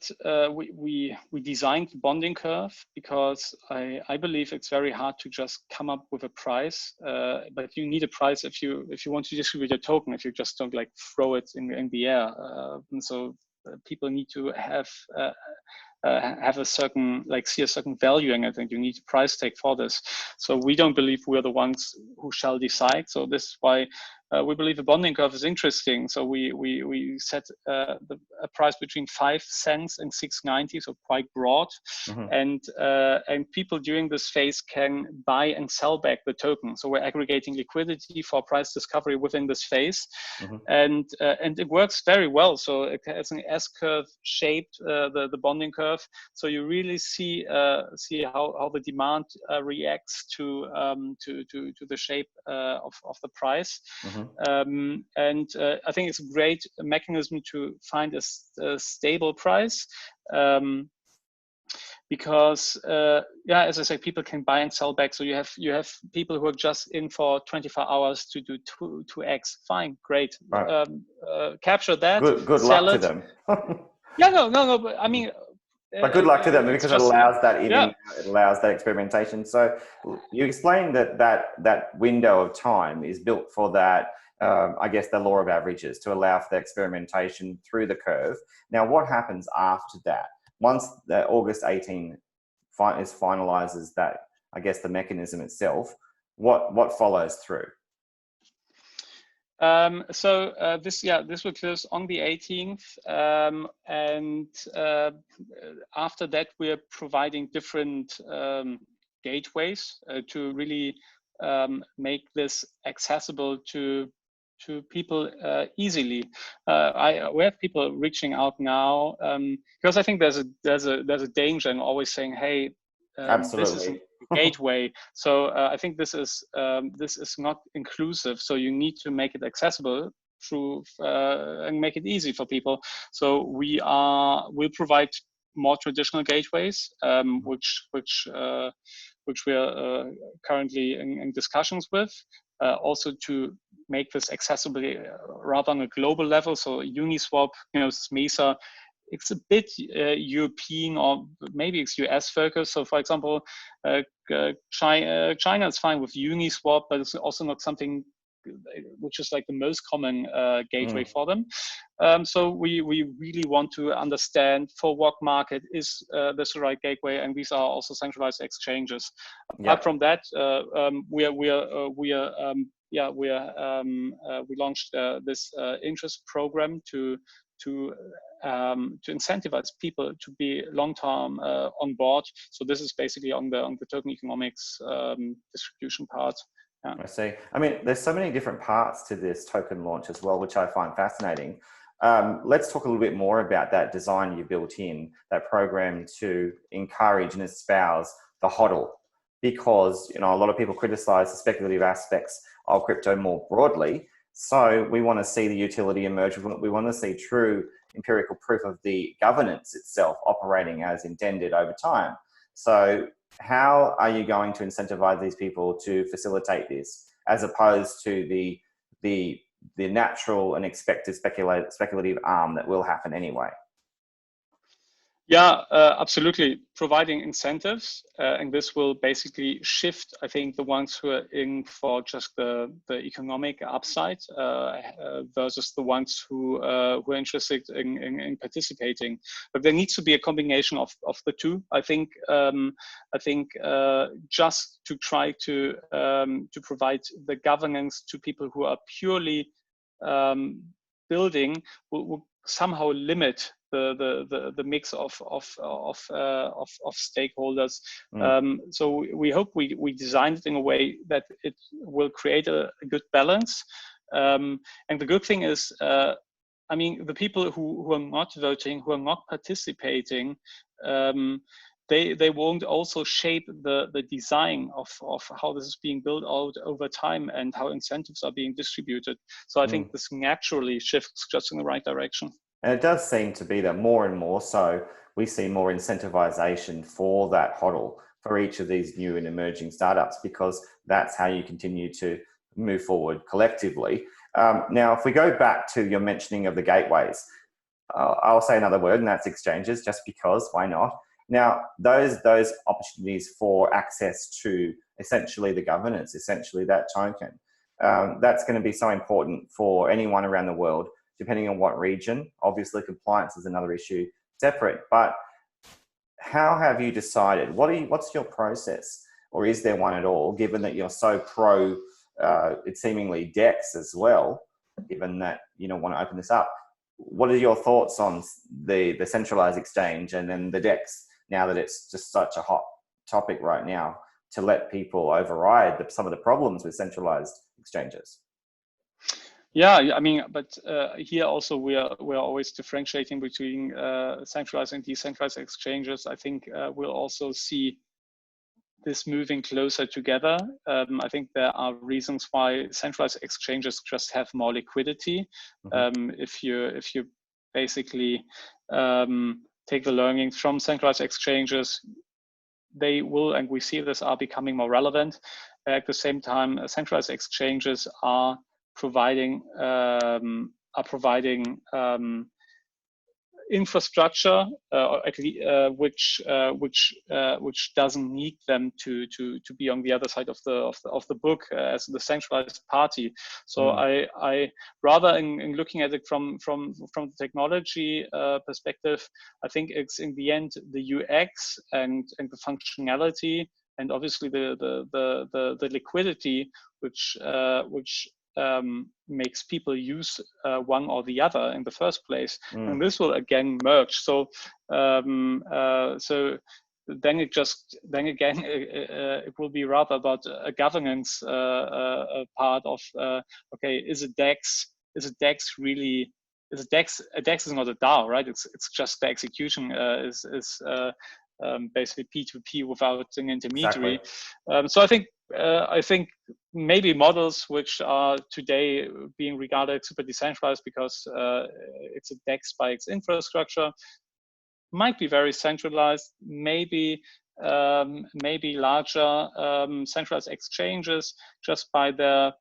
we designed the bonding curve because I believe it's very hard to just come up with a price, but you need a price if you want to distribute a token, if you just don't like throw it in the air. And so people need to have a certain, see a certain value, and I think you need a price tag for this. So we don't believe we're the ones who shall decide. So this is why we believe the bonding curve is interesting. So we set a price between 5 cents and 6.90, so quite broad. And people during this phase can buy and sell back the token. So we're aggregating liquidity for price discovery within this phase, and it works very well. So it has an S-curve shaped the bonding curve. So you really see how the demand reacts to the shape of the price. And I think it's a great mechanism to find a stable price, because as I say, people can buy and sell back. So you have people who are just in for 24 hours to do 2x. Fine, great. Right. Capture that. Good sell luck it. to them. Yeah, no. But I mean. But good luck to them, because it allows that it allows that experimentation. So you explained that window of time is built for that. I guess the law of averages, to allow for the experimentation through the curve. Now, what happens after that? Once the August 18 finalizes that, I guess, the mechanism itself, what follows through? This will close on the 18th, and after that we're providing different gateways to really make this accessible to people easily. We have people reaching out now, because I think there's a danger in always saying, hey, absolutely, this is a gateway. So I think this is not inclusive. So you need to make it accessible through and make it easy for people. So we'll provide more traditional gateways, which we are currently in discussions with. Also to make this accessible rather on a global level. So Uniswap, this Mesa, it's a bit European, or maybe it's US focused. So for example, China is fine with Uniswap, but it's also not something the most common gateway for them. So we really want to understand for what market is this the right gateway, and these are also centralized exchanges. Apart from that, we launched this interest program to incentivize people to be long-term on board. So this is basically on the token economics distribution part. Yeah. I see. I mean, there's so many different parts to this token launch as well, which I find fascinating. Let's talk a little bit more about that design you built in, that program to encourage and espouse the HODL, because a lot of people criticize the speculative aspects of crypto more broadly. So we want to see the utility emerge. We want to see true empirical proof of the governance itself operating as intended over time. So how are you going to incentivize these people to facilitate this, as opposed to the natural and expected speculative arm that will happen anyway? Yeah, absolutely. Providing incentives, and this will basically shift, I think, the ones who are in for just the economic upside versus the ones who are interested in participating. But there needs to be a combination of the two. I think just to try to provide the governance to people who are purely building will somehow limit the mix of stakeholders. So we hope we designed it in a way that it will create a good balance. And the good thing is, I mean, the people who are not voting, who are not participating, they won't also shape the design of how this is being built out over time and how incentives are being distributed. So I think this naturally shifts just in the right direction. And it does seem to be that more and more so, we see more incentivization for that HODL for each of these new and emerging startups, because that's how you continue to move forward collectively. Now, if we go back to your mentioning of the gateways, I'll say another word, and that's exchanges, just because, why not? Now, those opportunities for access to essentially the governance, essentially that token, that's going to be so important for anyone around the world, depending on what region. Obviously, compliance is another issue separate, but how have you decided? What's your process, or is there one at all, given that you're so pro, it's seemingly DEX as well, given that you don't want to open this up? What are your thoughts on the centralized exchange and then the DEX, now that it's just such a hot topic right now, to let people override some of the problems with centralized exchanges? Yeah, I mean, but here also we are always differentiating between centralized and decentralized exchanges. I think we'll also see this moving closer together. I think there are reasons why centralized exchanges just have more liquidity. If you basically take the learnings from centralized exchanges, they will, and we see this, are becoming more relevant. At the same time, centralized exchanges are providing infrastructure, which doesn't need them to be on the other side of the book as the centralized party. So I rather in looking at it from the technology perspective, I think it's in the end the UX and the functionality, and obviously the liquidity which makes people use one or the other in the first place, and this will again merge. So so then again it will be rather about a governance part of okay, is a DEX really, a DEX is not a DAO, right? It's just the execution is basically P2P without an intermediary. Exactly. So I think maybe models which are today being regarded super decentralized because it's a DEX by its infrastructure might be very centralized. Maybe larger centralized exchanges just by their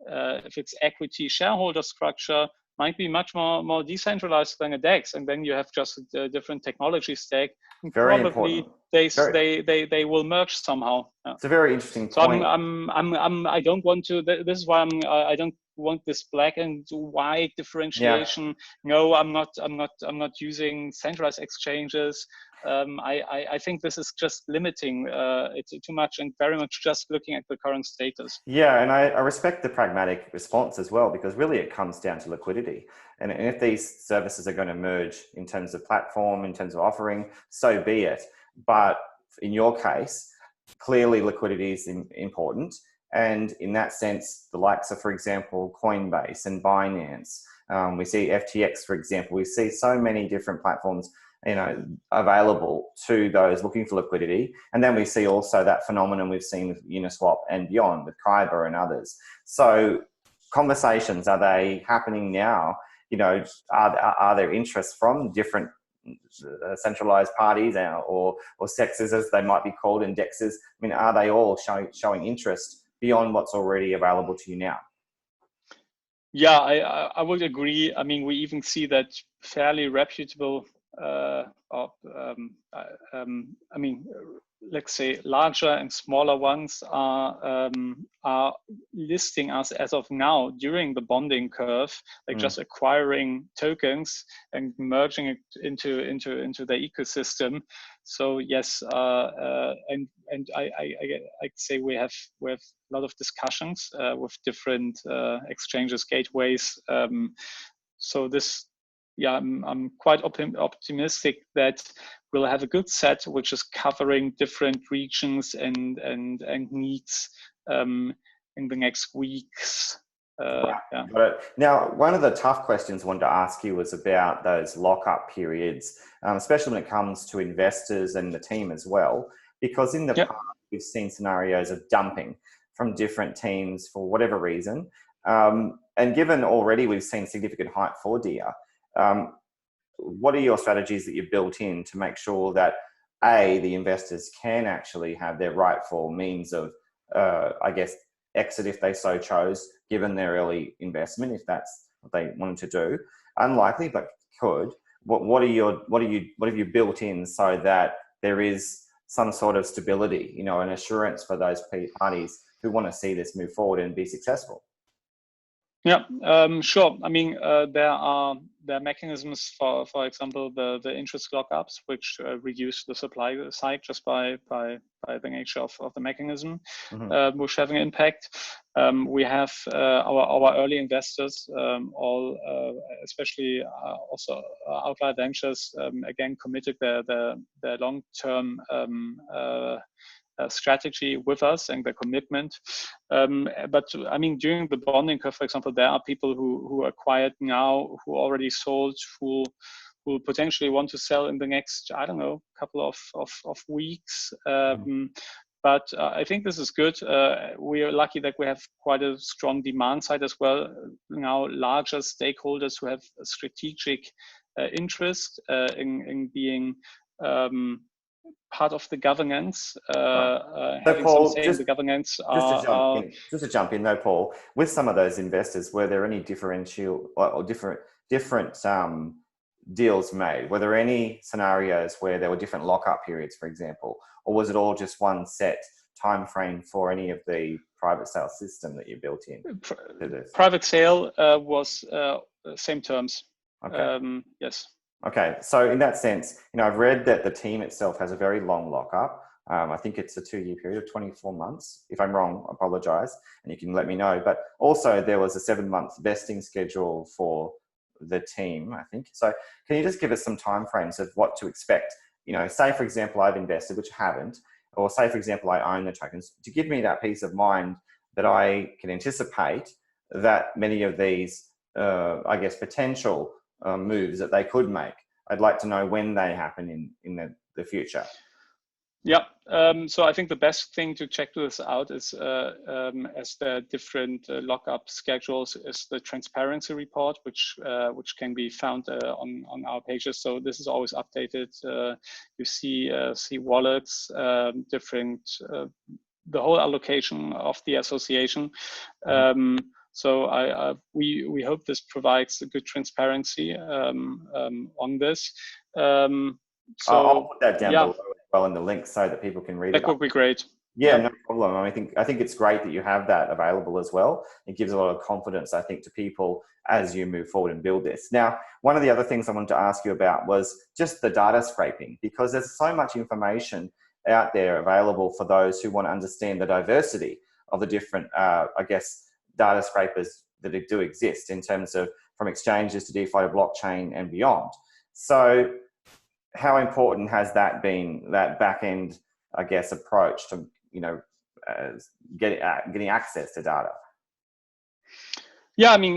if it's equity shareholder structure might be much more decentralized than a DEX, and then you have just a different technology stack. And Very probably important. they will merge somehow. Yeah. It's a very interesting So point. I don't want to. This is why I don't want this black and white differentiation. Yeah. No, I'm not using centralized exchanges. I think this is just limiting it too much and very much just looking at the current status. Yeah, and I respect the pragmatic response as well, because really it comes down to liquidity. And if these services are going to merge in terms of platform, in terms of offering, so be it. But in your case, clearly liquidity is important. And in that sense, the likes of, for example, Coinbase and Binance, we see FTX, for example, we see so many different platforms, you know, available to those looking for liquidity. And then we see also that phenomenon we've seen with Uniswap and beyond, with Kyber and others. So conversations, are they happening now? You know, are there interests from different centralized parties or sexes, as they might be called, indexes? I mean, are they all showing interest beyond what's already available to you now? Yeah, I would agree. I mean, we even see that fairly reputable, let's say larger and smaller ones are listing us as of now during the bonding curve, like just acquiring tokens and merging it into their ecosystem. So yes, and I'd say we have a lot of discussions with different exchanges, gateways. So this, yeah, I'm quite optimistic that we'll have a good set which is covering different regions and needs in the next weeks. Right. Yeah. But now, one of the tough questions I wanted to ask you was about those lockup periods, especially when it comes to investors and the team as well, because in the past we've seen scenarios of dumping from different teams for whatever reason. And given already we've seen significant hype for DIA, what are your strategies that you've built in to make sure that the investors can actually have their rightful means of, I guess, exit if they so chose, given their early investment, if that's what they wanted to do? Unlikely, but could. What have you built in so that there is some sort of stability, you know, an assurance for those parties who want to see this move forward and be successful? Yeah, sure. I mean, there are mechanisms for example, the interest lockups, which reduce the supply side just by the nature of the mechanism, which have an impact. We have our early investors, all especially also Outlier Ventures, again committed their long-term strategy with us and the commitment. But I mean, during the bonding curve, for example, there are people who acquired now, who already sold, who potentially want to sell in the next, I don't know, couple of weeks. But I think this is good. We are lucky that we have quite a strong demand side as well. Now, larger stakeholders who have a strategic interest in being part of the governance, having Paul, some say in the governance. Just to jump in though, Paul, with some of those investors, were there any differential or different deals made? Were there any scenarios where there were different lockup periods, for example, or was it all just one set time frame for any of the private sale system that you built in? Private sale was same terms. Okay. Yes. Okay, so in that sense, you know, I've read that the team itself has a very long lockup. I think it's a 2-year period of 24 months. If I'm wrong, I apologize, and you can let me know. But also there was a 7-month vesting schedule for the team, I think. So can you just give us some timeframes of what to expect? You know, say, for example, I've invested, which I haven't, or say, for example, I own the tokens, to give me that peace of mind that I can anticipate that many of these, I guess, potential moves that they could make. I'd like to know when they happen in the future. Yeah, so I think the best thing to check this out is, as the different lockup schedules, is the transparency report, which can be found on our pages. So this is always updated. You see wallets, different, the whole allocation of the association. So we hope this provides a good transparency on this. I'll put that down yeah, below as well in the link so that people can read it. that would be great. Yeah, no problem. I think it's great that you have that available as well. It gives a lot of confidence, I think, to people as you move forward and build this. Now, one of the other things I wanted to ask you about was just the data scraping, because there's so much information out there available for those who want to understand the diversity of the different, I guess, data scrapers that do exist in terms of from exchanges to DeFi to blockchain and beyond. So how important has that been, that back end, I guess, approach to, getting access to data? Yeah, I mean,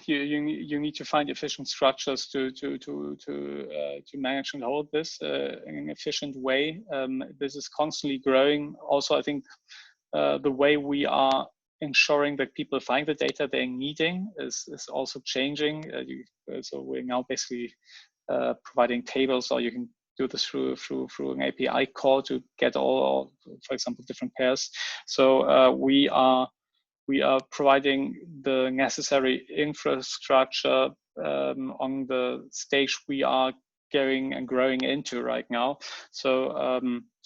you need to find efficient structures to manage and hold this in an efficient way. This is constantly growing. Also, I think the way we are ensuring that people find the data they're needing is also changing. So we're now basically providing tables, or you can do this through an API call to get all, for example, different pairs. So we are providing the necessary infrastructure on the stage we are going and growing into right now. So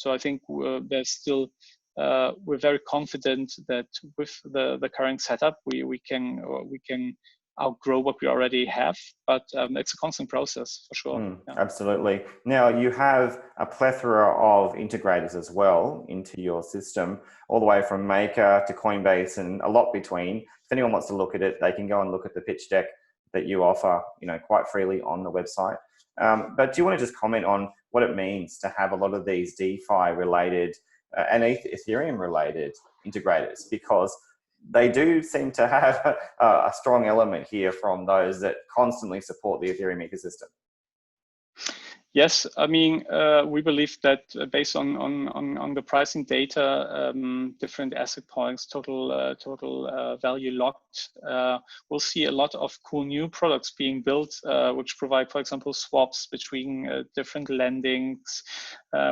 I think there's still we're very confident that with the current setup we can outgrow what we already have, but it's a constant process for sure. Yeah. Absolutely. Now you have a plethora of integrators as well into your system, all the way from Maker to Coinbase and a lot between. If anyone wants to look at it, they can go and look at the pitch deck that you offer, quite freely on the website. But do you want to just comment on what it means to have a lot of these DeFi related and Ethereum related integrators, because they do seem to have a strong element here from those that constantly support the Ethereum ecosystem? Yes, I mean, we believe that based on the pricing data, different asset points, total value locked, we'll see a lot of cool new products being built, which provide, for example, swaps between different lendings,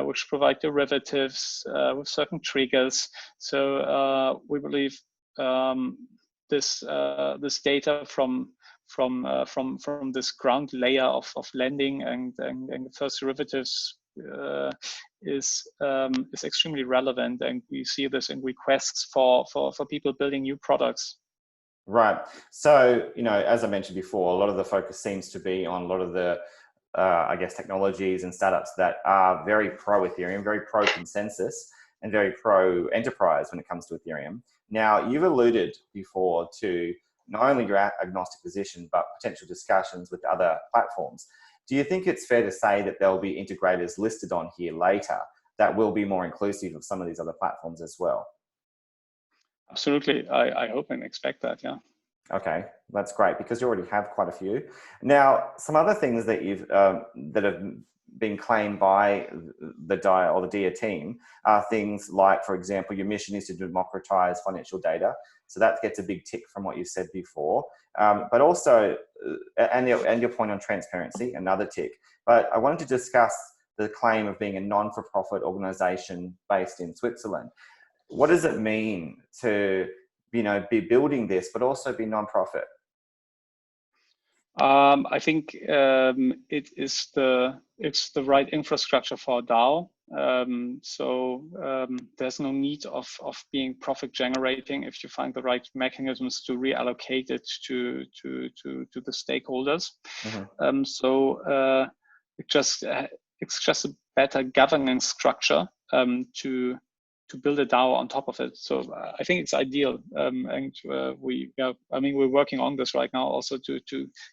which provide derivatives with certain triggers. So we believe this data from this ground layer of lending and the first derivatives is extremely relevant, and we see this in requests for people building new products. Right. So, as I mentioned before, a lot of the focus seems to be on a lot of the I guess technologies and startups that are very pro Ethereum, very pro consensus, and very pro enterprise when it comes to Ethereum. Now, you've alluded before to not only your agnostic position, but potential discussions with other platforms. Do you think it's fair to say that there'll be integrators listed on here later that will be more inclusive of some of these other platforms as well? Absolutely. I hope and expect that, yeah. Okay, that's great, because you already have quite a few. Now, some other things that you've that have been claimed by the DAO or the DIA team are things like, for example, your mission is to democratize financial data. So that gets a big tick from what you said before. But also, and your point on transparency, another tick. But I wanted to discuss the claim of being a non-for-profit organization based in Switzerland. What does it mean to, be building this, but also be non-profit? I think it's the right infrastructure for a DAO. There's no need of being profit generating if you find the right mechanisms to reallocate it to the stakeholders. Mm-hmm. It's just a better governance structure to build a DAO on top of it. So I think it's ideal, and we're working on this right now also to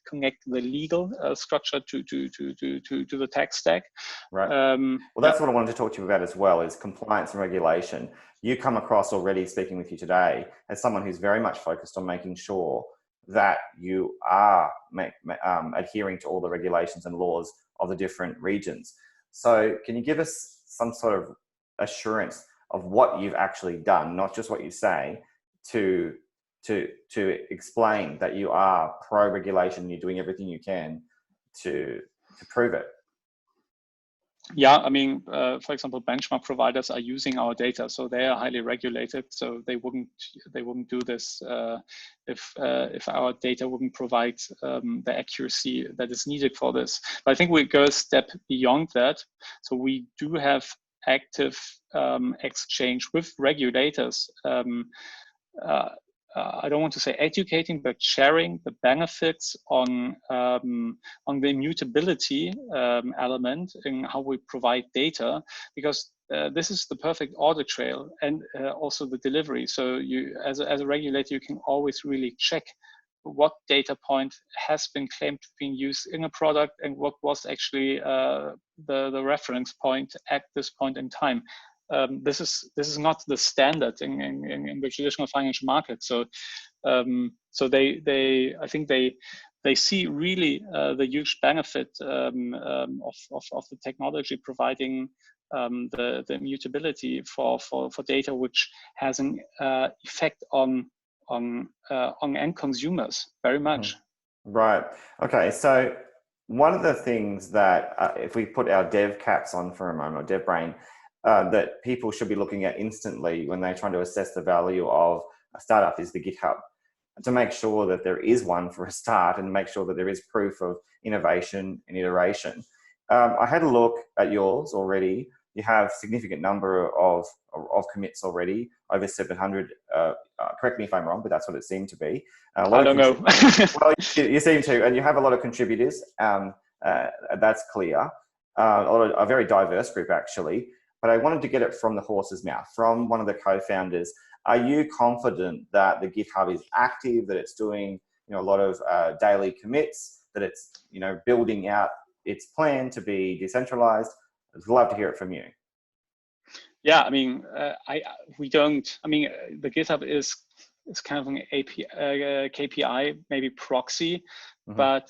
connect the legal structure to the tech stack. Right. Well, that's what I wanted to talk to you about as well, is compliance and regulation. You come across already, speaking with you today, as someone who's very much focused on making sure that you are adhering to all the regulations and laws of the different regions. So can you give us some sort of assurance of what you've actually done, not just what you say, to explain that you are pro-regulation, you're doing everything you can to prove it? Yeah, I mean, for example, benchmark providers are using our data, so they are highly regulated. So they wouldn't do this if our data wouldn't provide the accuracy that is needed for this. But I think we go a step beyond that. So we do have active exchange with regulators. I don't want to say educating, but sharing the benefits on the immutability element in how we provide data, because this is the perfect audit trail, and also the delivery. So you, as a regulator, you can always really check what data point has been claimed to be used in a product and what was actually the reference point at this point in time. This is not the standard in the traditional financial market. So so I think they see really the huge benefit of the technology providing the immutability for data, which has an effect on end consumers very much. Right. Okay. So one of the things that if we put our dev caps on for a moment, or dev brain, that people should be looking at instantly when they're trying to assess the value of a startup is the GitHub, to make sure that there is one for a start and make sure that there is proof of innovation and iteration. I had a look at yours already. You have significant number of commits already, over 700. Correct me if I'm wrong, but that's what it seemed to be. I don't know. Well, you seem to, and you have a lot of contributors. That's clear. A very diverse group, actually. But I wanted to get it from the horse's mouth, from one of the co-founders. Are you confident that the GitHub is active, that it's doing a lot of daily commits, that it's building out its plan to be decentralized? I'd love to hear it from you. Yeah, I mean, we don't. I mean, the GitHub is kind of an KPI, maybe proxy, but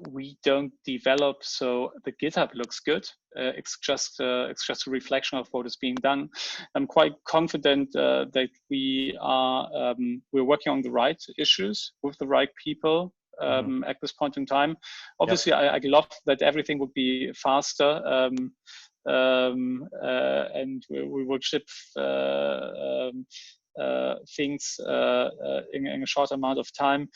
we don't develop so the GitHub looks good. It's just a reflection of what is being done. I'm quite confident that we're working on the right issues with the right people at this point in time. Obviously, yep. I'd love that everything would be faster. And we will ship things in a short amount of time.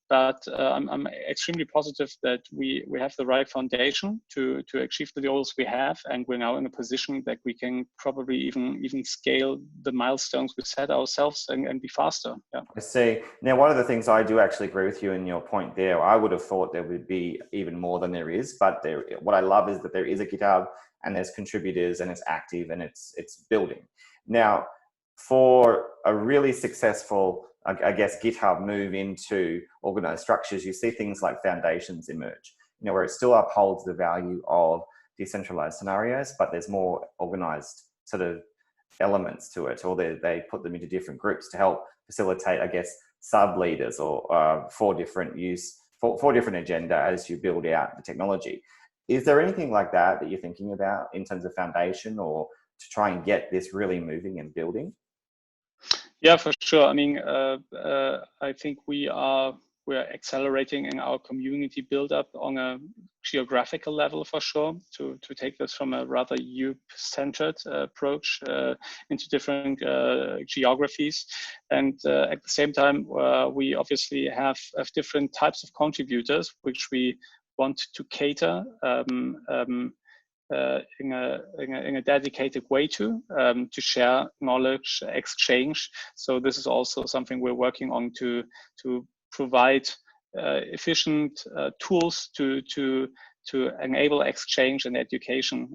But I'm extremely positive that we have the right foundation to achieve the goals we have, and we're now in a position that we can probably even scale the milestones we set ourselves and be faster. Yeah. I see. Now, one of the things I do actually agree with you in your point there. I would have thought there would be even more than there is, but what I love is that there is a GitHub and there's contributors and it's active and it's building. Now, for a really successful, I guess, GitHub move into organized structures, you see things like foundations emerge, where it still upholds the value of decentralized scenarios, but there's more organized sort of elements to it, or they put them into different groups to help facilitate, I guess, sub leaders or for different agenda as you build out the technology. Is there anything like that you're thinking about in terms of foundation, or to try and get this really moving and building? Yeah, for sure. I mean, I think we're accelerating in our community build-up on a geographical level for sure, to take this from a rather youth-centered approach into different geographies. And at the same time, we obviously have different types of contributors, which we want to cater in a dedicated way to share knowledge, exchange. So this is also something we're working on to provide efficient tools to enable exchange and education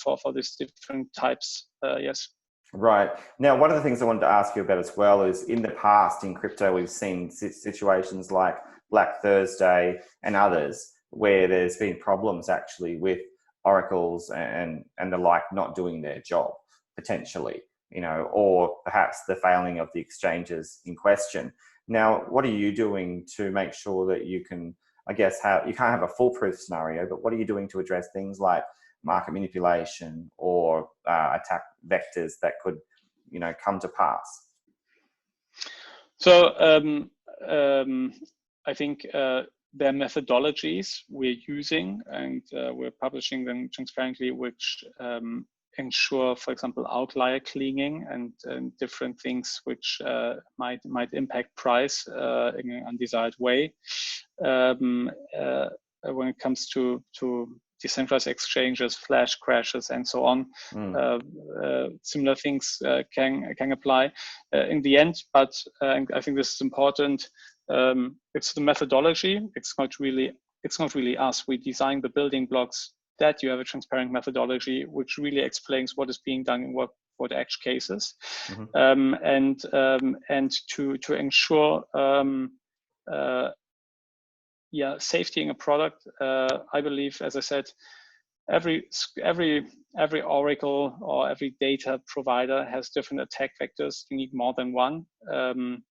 for these different types. Yes. Right. Now, one of the things I wanted to ask you about as well is, in the past in crypto, we've seen situations like Black Thursday and others where there's been problems actually with oracles and the like not doing their job, potentially, or perhaps the failing of the exchanges in question. Now, what are you doing to make sure that you can, I guess, you can't have a foolproof scenario, but what are you doing to address things like market manipulation or attack vectors that could, come to pass? So I think there are methodologies we're using, and we're publishing them transparently, which ensure, for example, outlier cleaning and different things which might impact price in an undesired way. When it comes to decentralized exchanges, flash crashes, and so on, similar things can apply in the end. But I think this is important. It's the methodology. It's not really us. We design the building blocks that you have a transparent methodology which really explains what is being done in what the edge cases, and to ensure safety in a product. I believe, as I said, every oracle or every data provider has different attack vectors. You need more than one.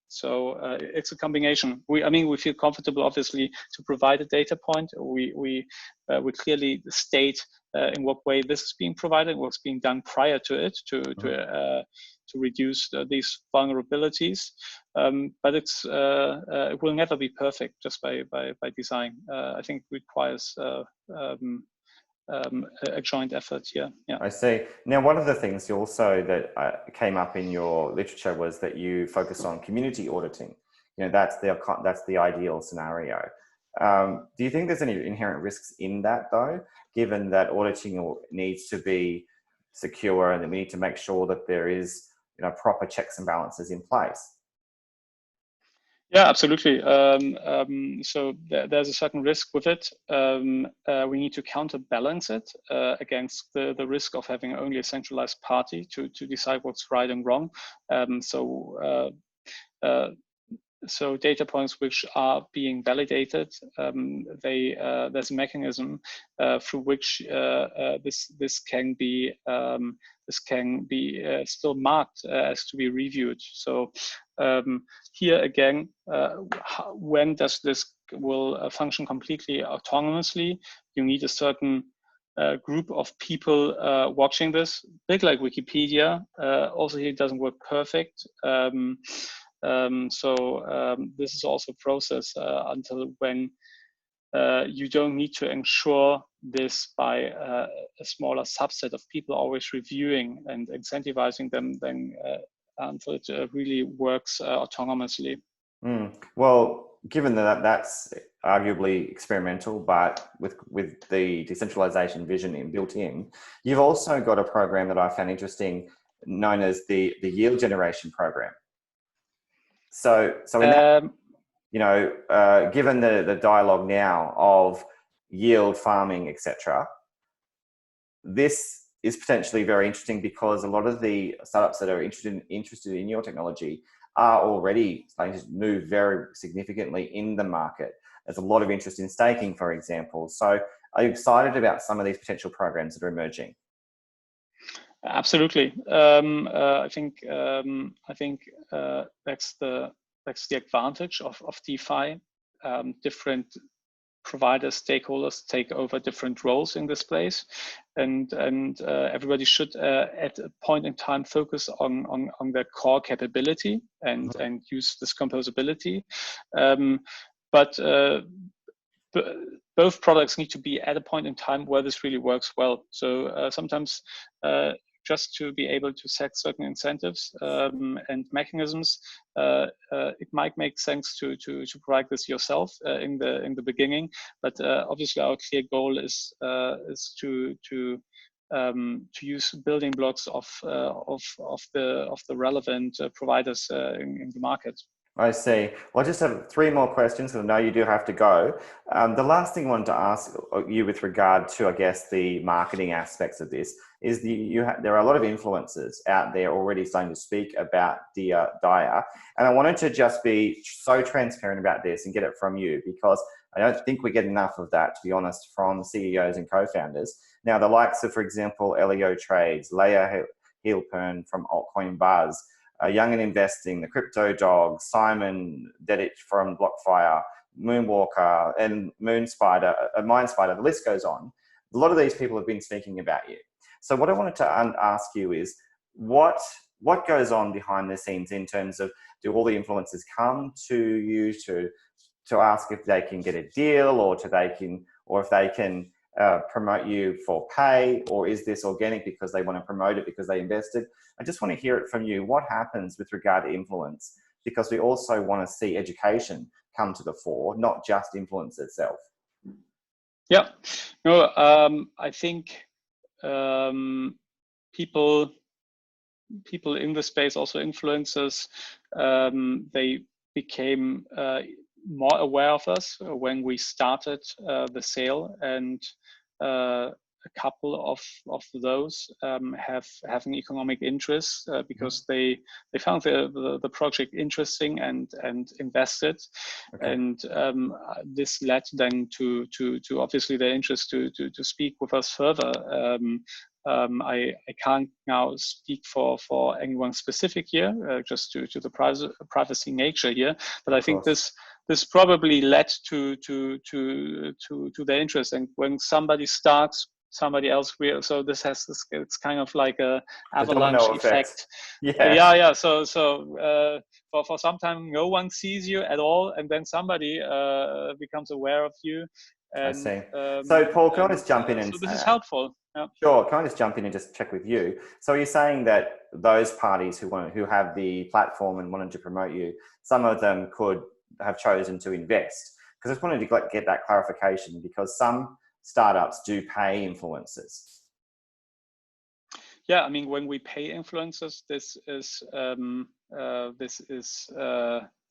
So it's a combination. We feel comfortable, obviously, to provide a data point. We clearly state in what way this is being provided, what's being done prior to it, to reduce these vulnerabilities. But it will never be perfect just by design. I think it requires a joint effort here. Yeah. I see. Now, one of the things also that came up in your literature was that you focus on community auditing. That's the ideal scenario. Do you think there's any inherent risks in that, though, given that auditing needs to be secure and that we need to make sure that there is proper checks and balances in place? Yeah, absolutely. So there's a certain risk with it. We need to counterbalance it against the risk of having only a centralized party to decide what's right and wrong. So data points which are being validated, there's a mechanism through which this can be still marked as to be reviewed. So here again, when does this will function completely autonomously? You need a certain group of people watching this, big like Wikipedia. Also, here it doesn't work perfect. This is also a process until when you don't need to ensure this by a smaller subset of people always reviewing and incentivizing them then until it really works autonomously. Well, given that that's arguably experimental, but with the decentralization vision built in, you've also got a program that I found interesting known as the yield generation program. So in that, given the dialogue now of yield farming, etc., this is potentially very interesting because a lot of the startups that are interested in your technology are already starting to move very significantly in the market. There's a lot of interest in staking, for example. So are you excited about some of these potential programs that are emerging? Absolutely. I think that's the advantage of DeFi. Different providers, stakeholders take over different roles in this place, and everybody should at a point in time focus on their core capability and use this composability. But both products need to be at a point in time where this really works well. So sometimes just to be able to set certain incentives and mechanisms, it might make sense to provide this yourself in the beginning. But obviously, our clear goal is to use building blocks of the relevant providers in the market. I see. Well, I just have 3 more questions, because I know you do have to go. The last thing I wanted to ask you with regard to, I guess, the marketing aspects of this is there are a lot of influencers out there already starting to speak about DAO. And I wanted to just be so transparent about this and get it from you, because I don't think we get enough of that, to be honest, from CEOs and co-founders. Now, the likes of, for example, Leo Trades, Leah Heilpern from Altcoin Buzz, Young and Investing, the Crypto Dog, Simon Dedich from BlockFire, Moonwalker, and Mindspider, the list goes on. A lot of these people have been speaking about you. So what I wanted to ask you is, what goes on behind the scenes in terms of, do all the influencers come to you to to ask if they can get a deal, or if they can promote you for pay, or is this organic because they want to promote it because they invested? I just want to hear it from you. What happens with regard to influence? Because we also want to see education come to the fore, not just influence itself. Yeah, no, I think people in the space, also influencers, they became more aware of us when we started the sale, and a couple of those have an economic interest because they found the project interesting and invested. Okay. And this led then to obviously their interest to speak with us further. I can't now speak for anyone specific here, just to the privacy nature here, but I think this probably led to their interest. And when somebody starts, somebody else will. So this has this. It's kind of like a avalanche effect. Yeah. So for some time, no one sees you at all, and then somebody becomes aware of you. And, I see. So Paul, can I just jump in and so this is helpful. Yeah. Sure. Can I just jump in and just check with you? So you're saying that those parties who have the platform and wanted to promote you, some of them could have chosen to invest? Because I just wanted to get that clarification, because some startups do pay influencers. Yeah, I mean, when we pay influencers, this is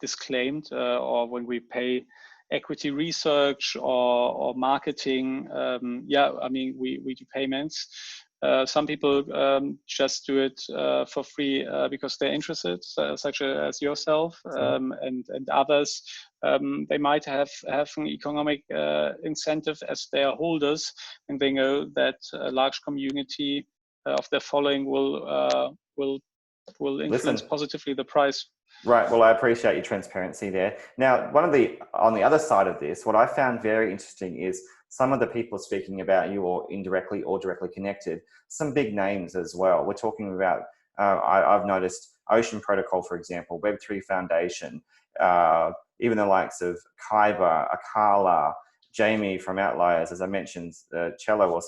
disclaimed, or when we pay equity research or marketing, yeah, I mean, we do payments. Some people just do it for free because they're interested, such as yourself, and others. They might have an economic incentive as their holders, and they know that a large community of their following will influence positively the price. Right. Well, I appreciate your transparency there. Now, on the other side of this, what I found very interesting is some of the people speaking about you, or indirectly or directly connected, some big names as well. We're talking about, I've noticed Ocean Protocol, for example, Web3 Foundation, even the likes of Kyber, Akala, Jamie from Outliers, as I mentioned, Cello,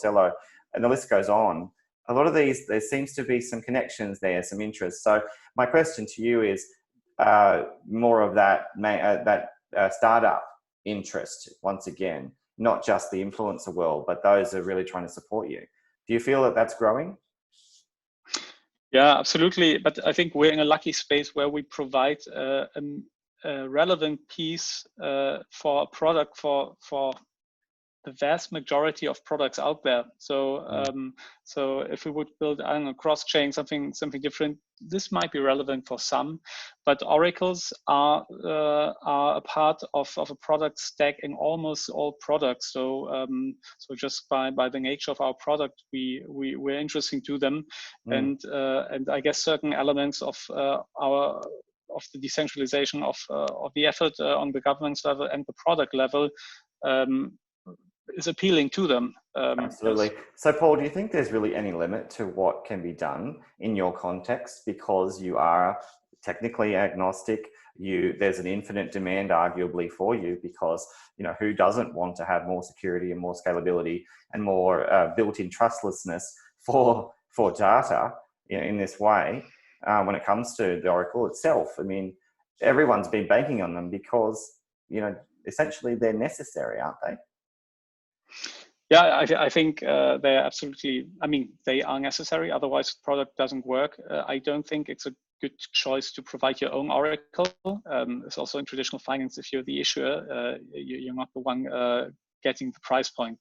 and the list goes on. A lot of these, there seems to be some connections there, some interest. So my question to you is more of that startup interest, once again, not just the influencer world, but those are really trying to support you. Do you feel that that's growing? Yeah, absolutely. But I think we're in a lucky space where we provide a relevant piece for a product for the vast majority of products out there. So so if we would build, I don't know, cross-chain, something different, this might be relevant for some, but oracles are a part of a product stack in almost all products. So so just by the nature of our product, we're interesting to them, and I guess certain elements of the decentralization of the effort on the governance level and the product level is appealing to them. Absolutely. Yes. So Paul, do you think there's really any limit to what can be done in your context, because you are technically agnostic? There's an infinite demand arguably for you, because who doesn't want to have more security and more scalability and more built-in trustlessness for data in this way when it comes to the Oracle itself? I mean, everyone's been banking on them because essentially they're necessary, aren't they? Yeah, I think they're absolutely, I mean, they are necessary, otherwise the product doesn't work. I don't think it's a good choice to provide your own Oracle. It's also in traditional finance, if you're the issuer, you're not the one getting the price point.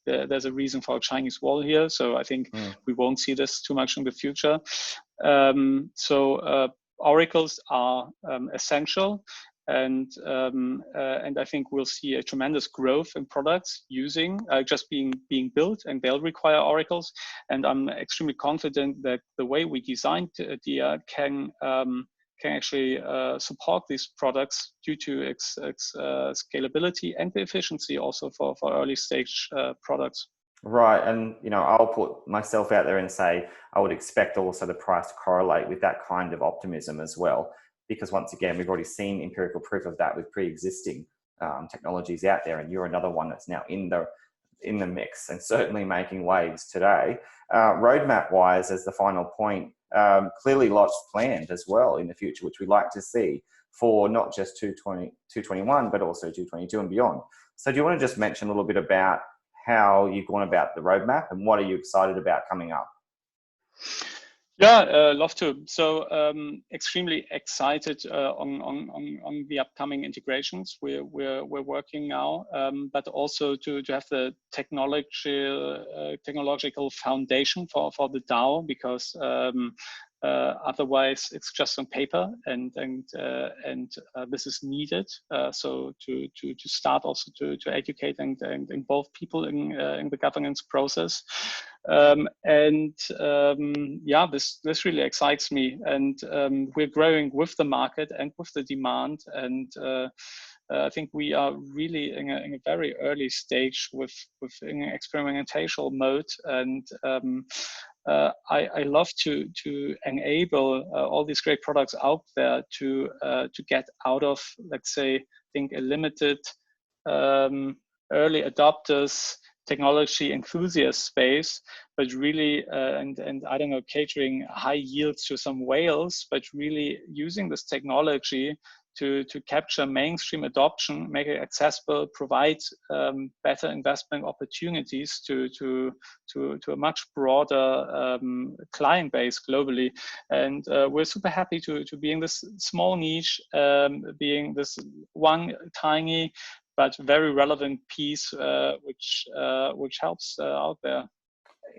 There's a reason for a Chinese wall here, so I think we won't see this too much in the future. So oracles are essential. And I think we'll see a tremendous growth in products using just being built, and they'll require oracles. And I'm extremely confident that the way we designed DIA can actually support these products due to its scalability and the efficiency also for early stage products. Right, and I'll put myself out there and say I would expect also the price to correlate with that kind of optimism as well. Because once again, we've already seen empirical proof of that with pre-existing technologies out there, and you're another one that's now in the mix and certainly making waves today. Roadmap wise, as the final point, clearly lots planned as well in the future, which we'd like to see for not just 221, but also 222 and beyond. So do you want to just mention a little bit about how you've gone about the roadmap and what are you excited about coming up? Yeah, love to. So extremely excited on the upcoming integrations we're working now, but also to have the technological foundation for the DAO, because otherwise it's just on paper, and this is needed. So to start also to educate and involve people in the governance process. Yeah, this really excites me, and we're growing with the market and with the demand, and I think we are really in a very early stage in experimental mode, and I love to enable all these great products out there to get out of, let's say, I think a limited early adopters technology enthusiast space, but really and I don't know, catering high yields to some whales, but really using this technology to capture mainstream adoption, make it accessible, provide better investment opportunities to a much broader client base globally. And we're super happy to be in this small niche, being this one tiny but very relevant piece, which helps out there.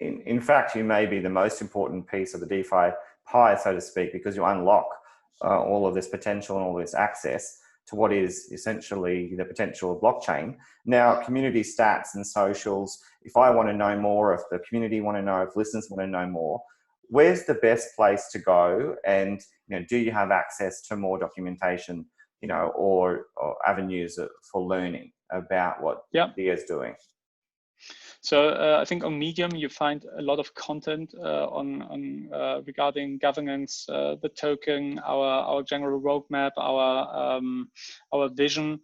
In fact, you may be the most important piece of the DeFi pie, so to speak, because you unlock all of this potential and all this access to what is essentially the potential of blockchain. Now, community stats and socials, if I want to know more, if the community want to know, if listeners want to know more, where's the best place to go? And do you have access to more documentation, or avenues for learning about what DEA is doing? So I think on Medium you find a lot of content on regarding governance, the token, our general roadmap, our vision,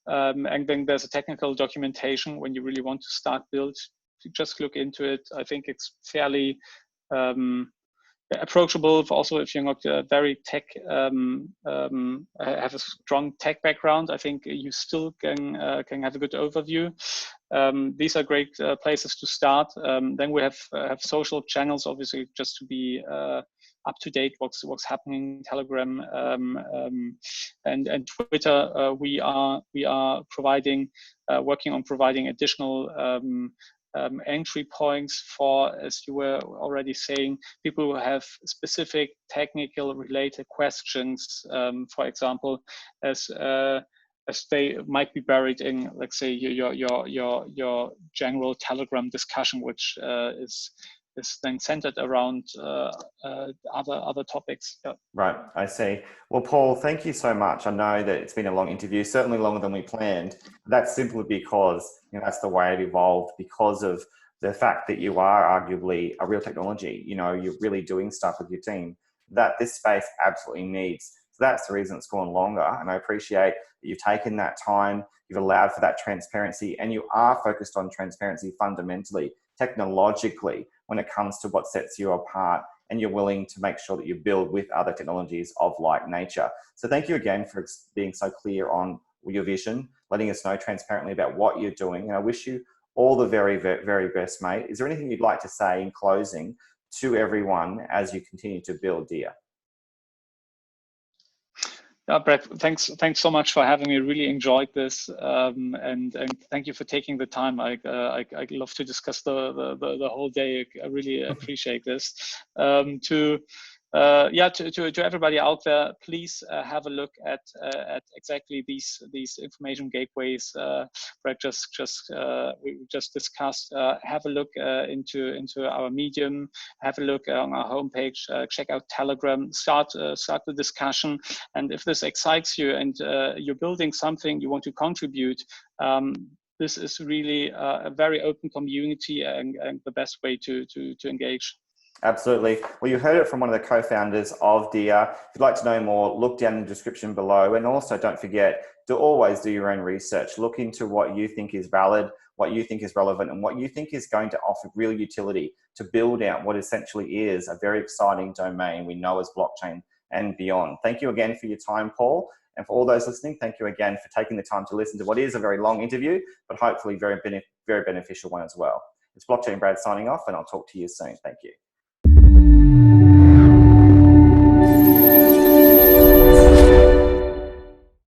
and then there's a technical documentation when you really want to start build. Just look into it. I think it's fairly approachable. Also, if you're not very tech, have a strong tech background, I think you still can have a good overview. These are great places to start. Then we have social channels, obviously, just to be up to date what's happening. Telegram and Twitter. We are providing, working on providing additional entry points for, as you were already saying, people who have specific technical related questions, for example, as they might be buried in, let's say, your general Telegram discussion, which is then centered around other topics. Yeah. Right, I see. Well, Paul, thank you so much. I know that it's been a long interview, certainly longer than we planned. That's simply because that's the way it evolved, because of the fact that you are arguably a real technology. You're really doing stuff with your team that this space absolutely needs. So that's the reason it's gone longer. And I appreciate that you've taken that time, you've allowed for that transparency, and you are focused on transparency fundamentally, technologically, when it comes to what sets you apart, and you're willing to make sure that you build with other technologies of like nature. So thank you again for being so clear on your vision, letting us know transparently about what you're doing. And I wish you all the very, very, very best, mate. Is there anything you'd like to say in closing to everyone as you continue to build DEA? Yeah, Brad, thanks so much for having me. Really enjoyed this, and thank you for taking the time. I love to discuss the whole day. I really appreciate this. To everybody out there, please have a look at exactly these information gateways Brad we just discussed. Have a look into our Medium. Have a look on our homepage. Check out Telegram. Start the discussion. And if this excites you and you're building something you want to contribute, this is really a very open community and the best way to engage. Absolutely. Well, you heard it from one of the co-founders of DEA. If you'd like to know more, look down in the description below. And also don't forget, always do your own research. Look into what you think is valid, what you think is relevant, and what you think is going to offer real utility to build out what essentially is a very exciting domain we know as blockchain and beyond. Thank you again for your time, Paul. And for all those listening, thank you again for taking the time to listen to what is a very long interview, but hopefully very beneficial one as well. It's BlockchainBrad signing off, and I'll talk to you soon. Thank you.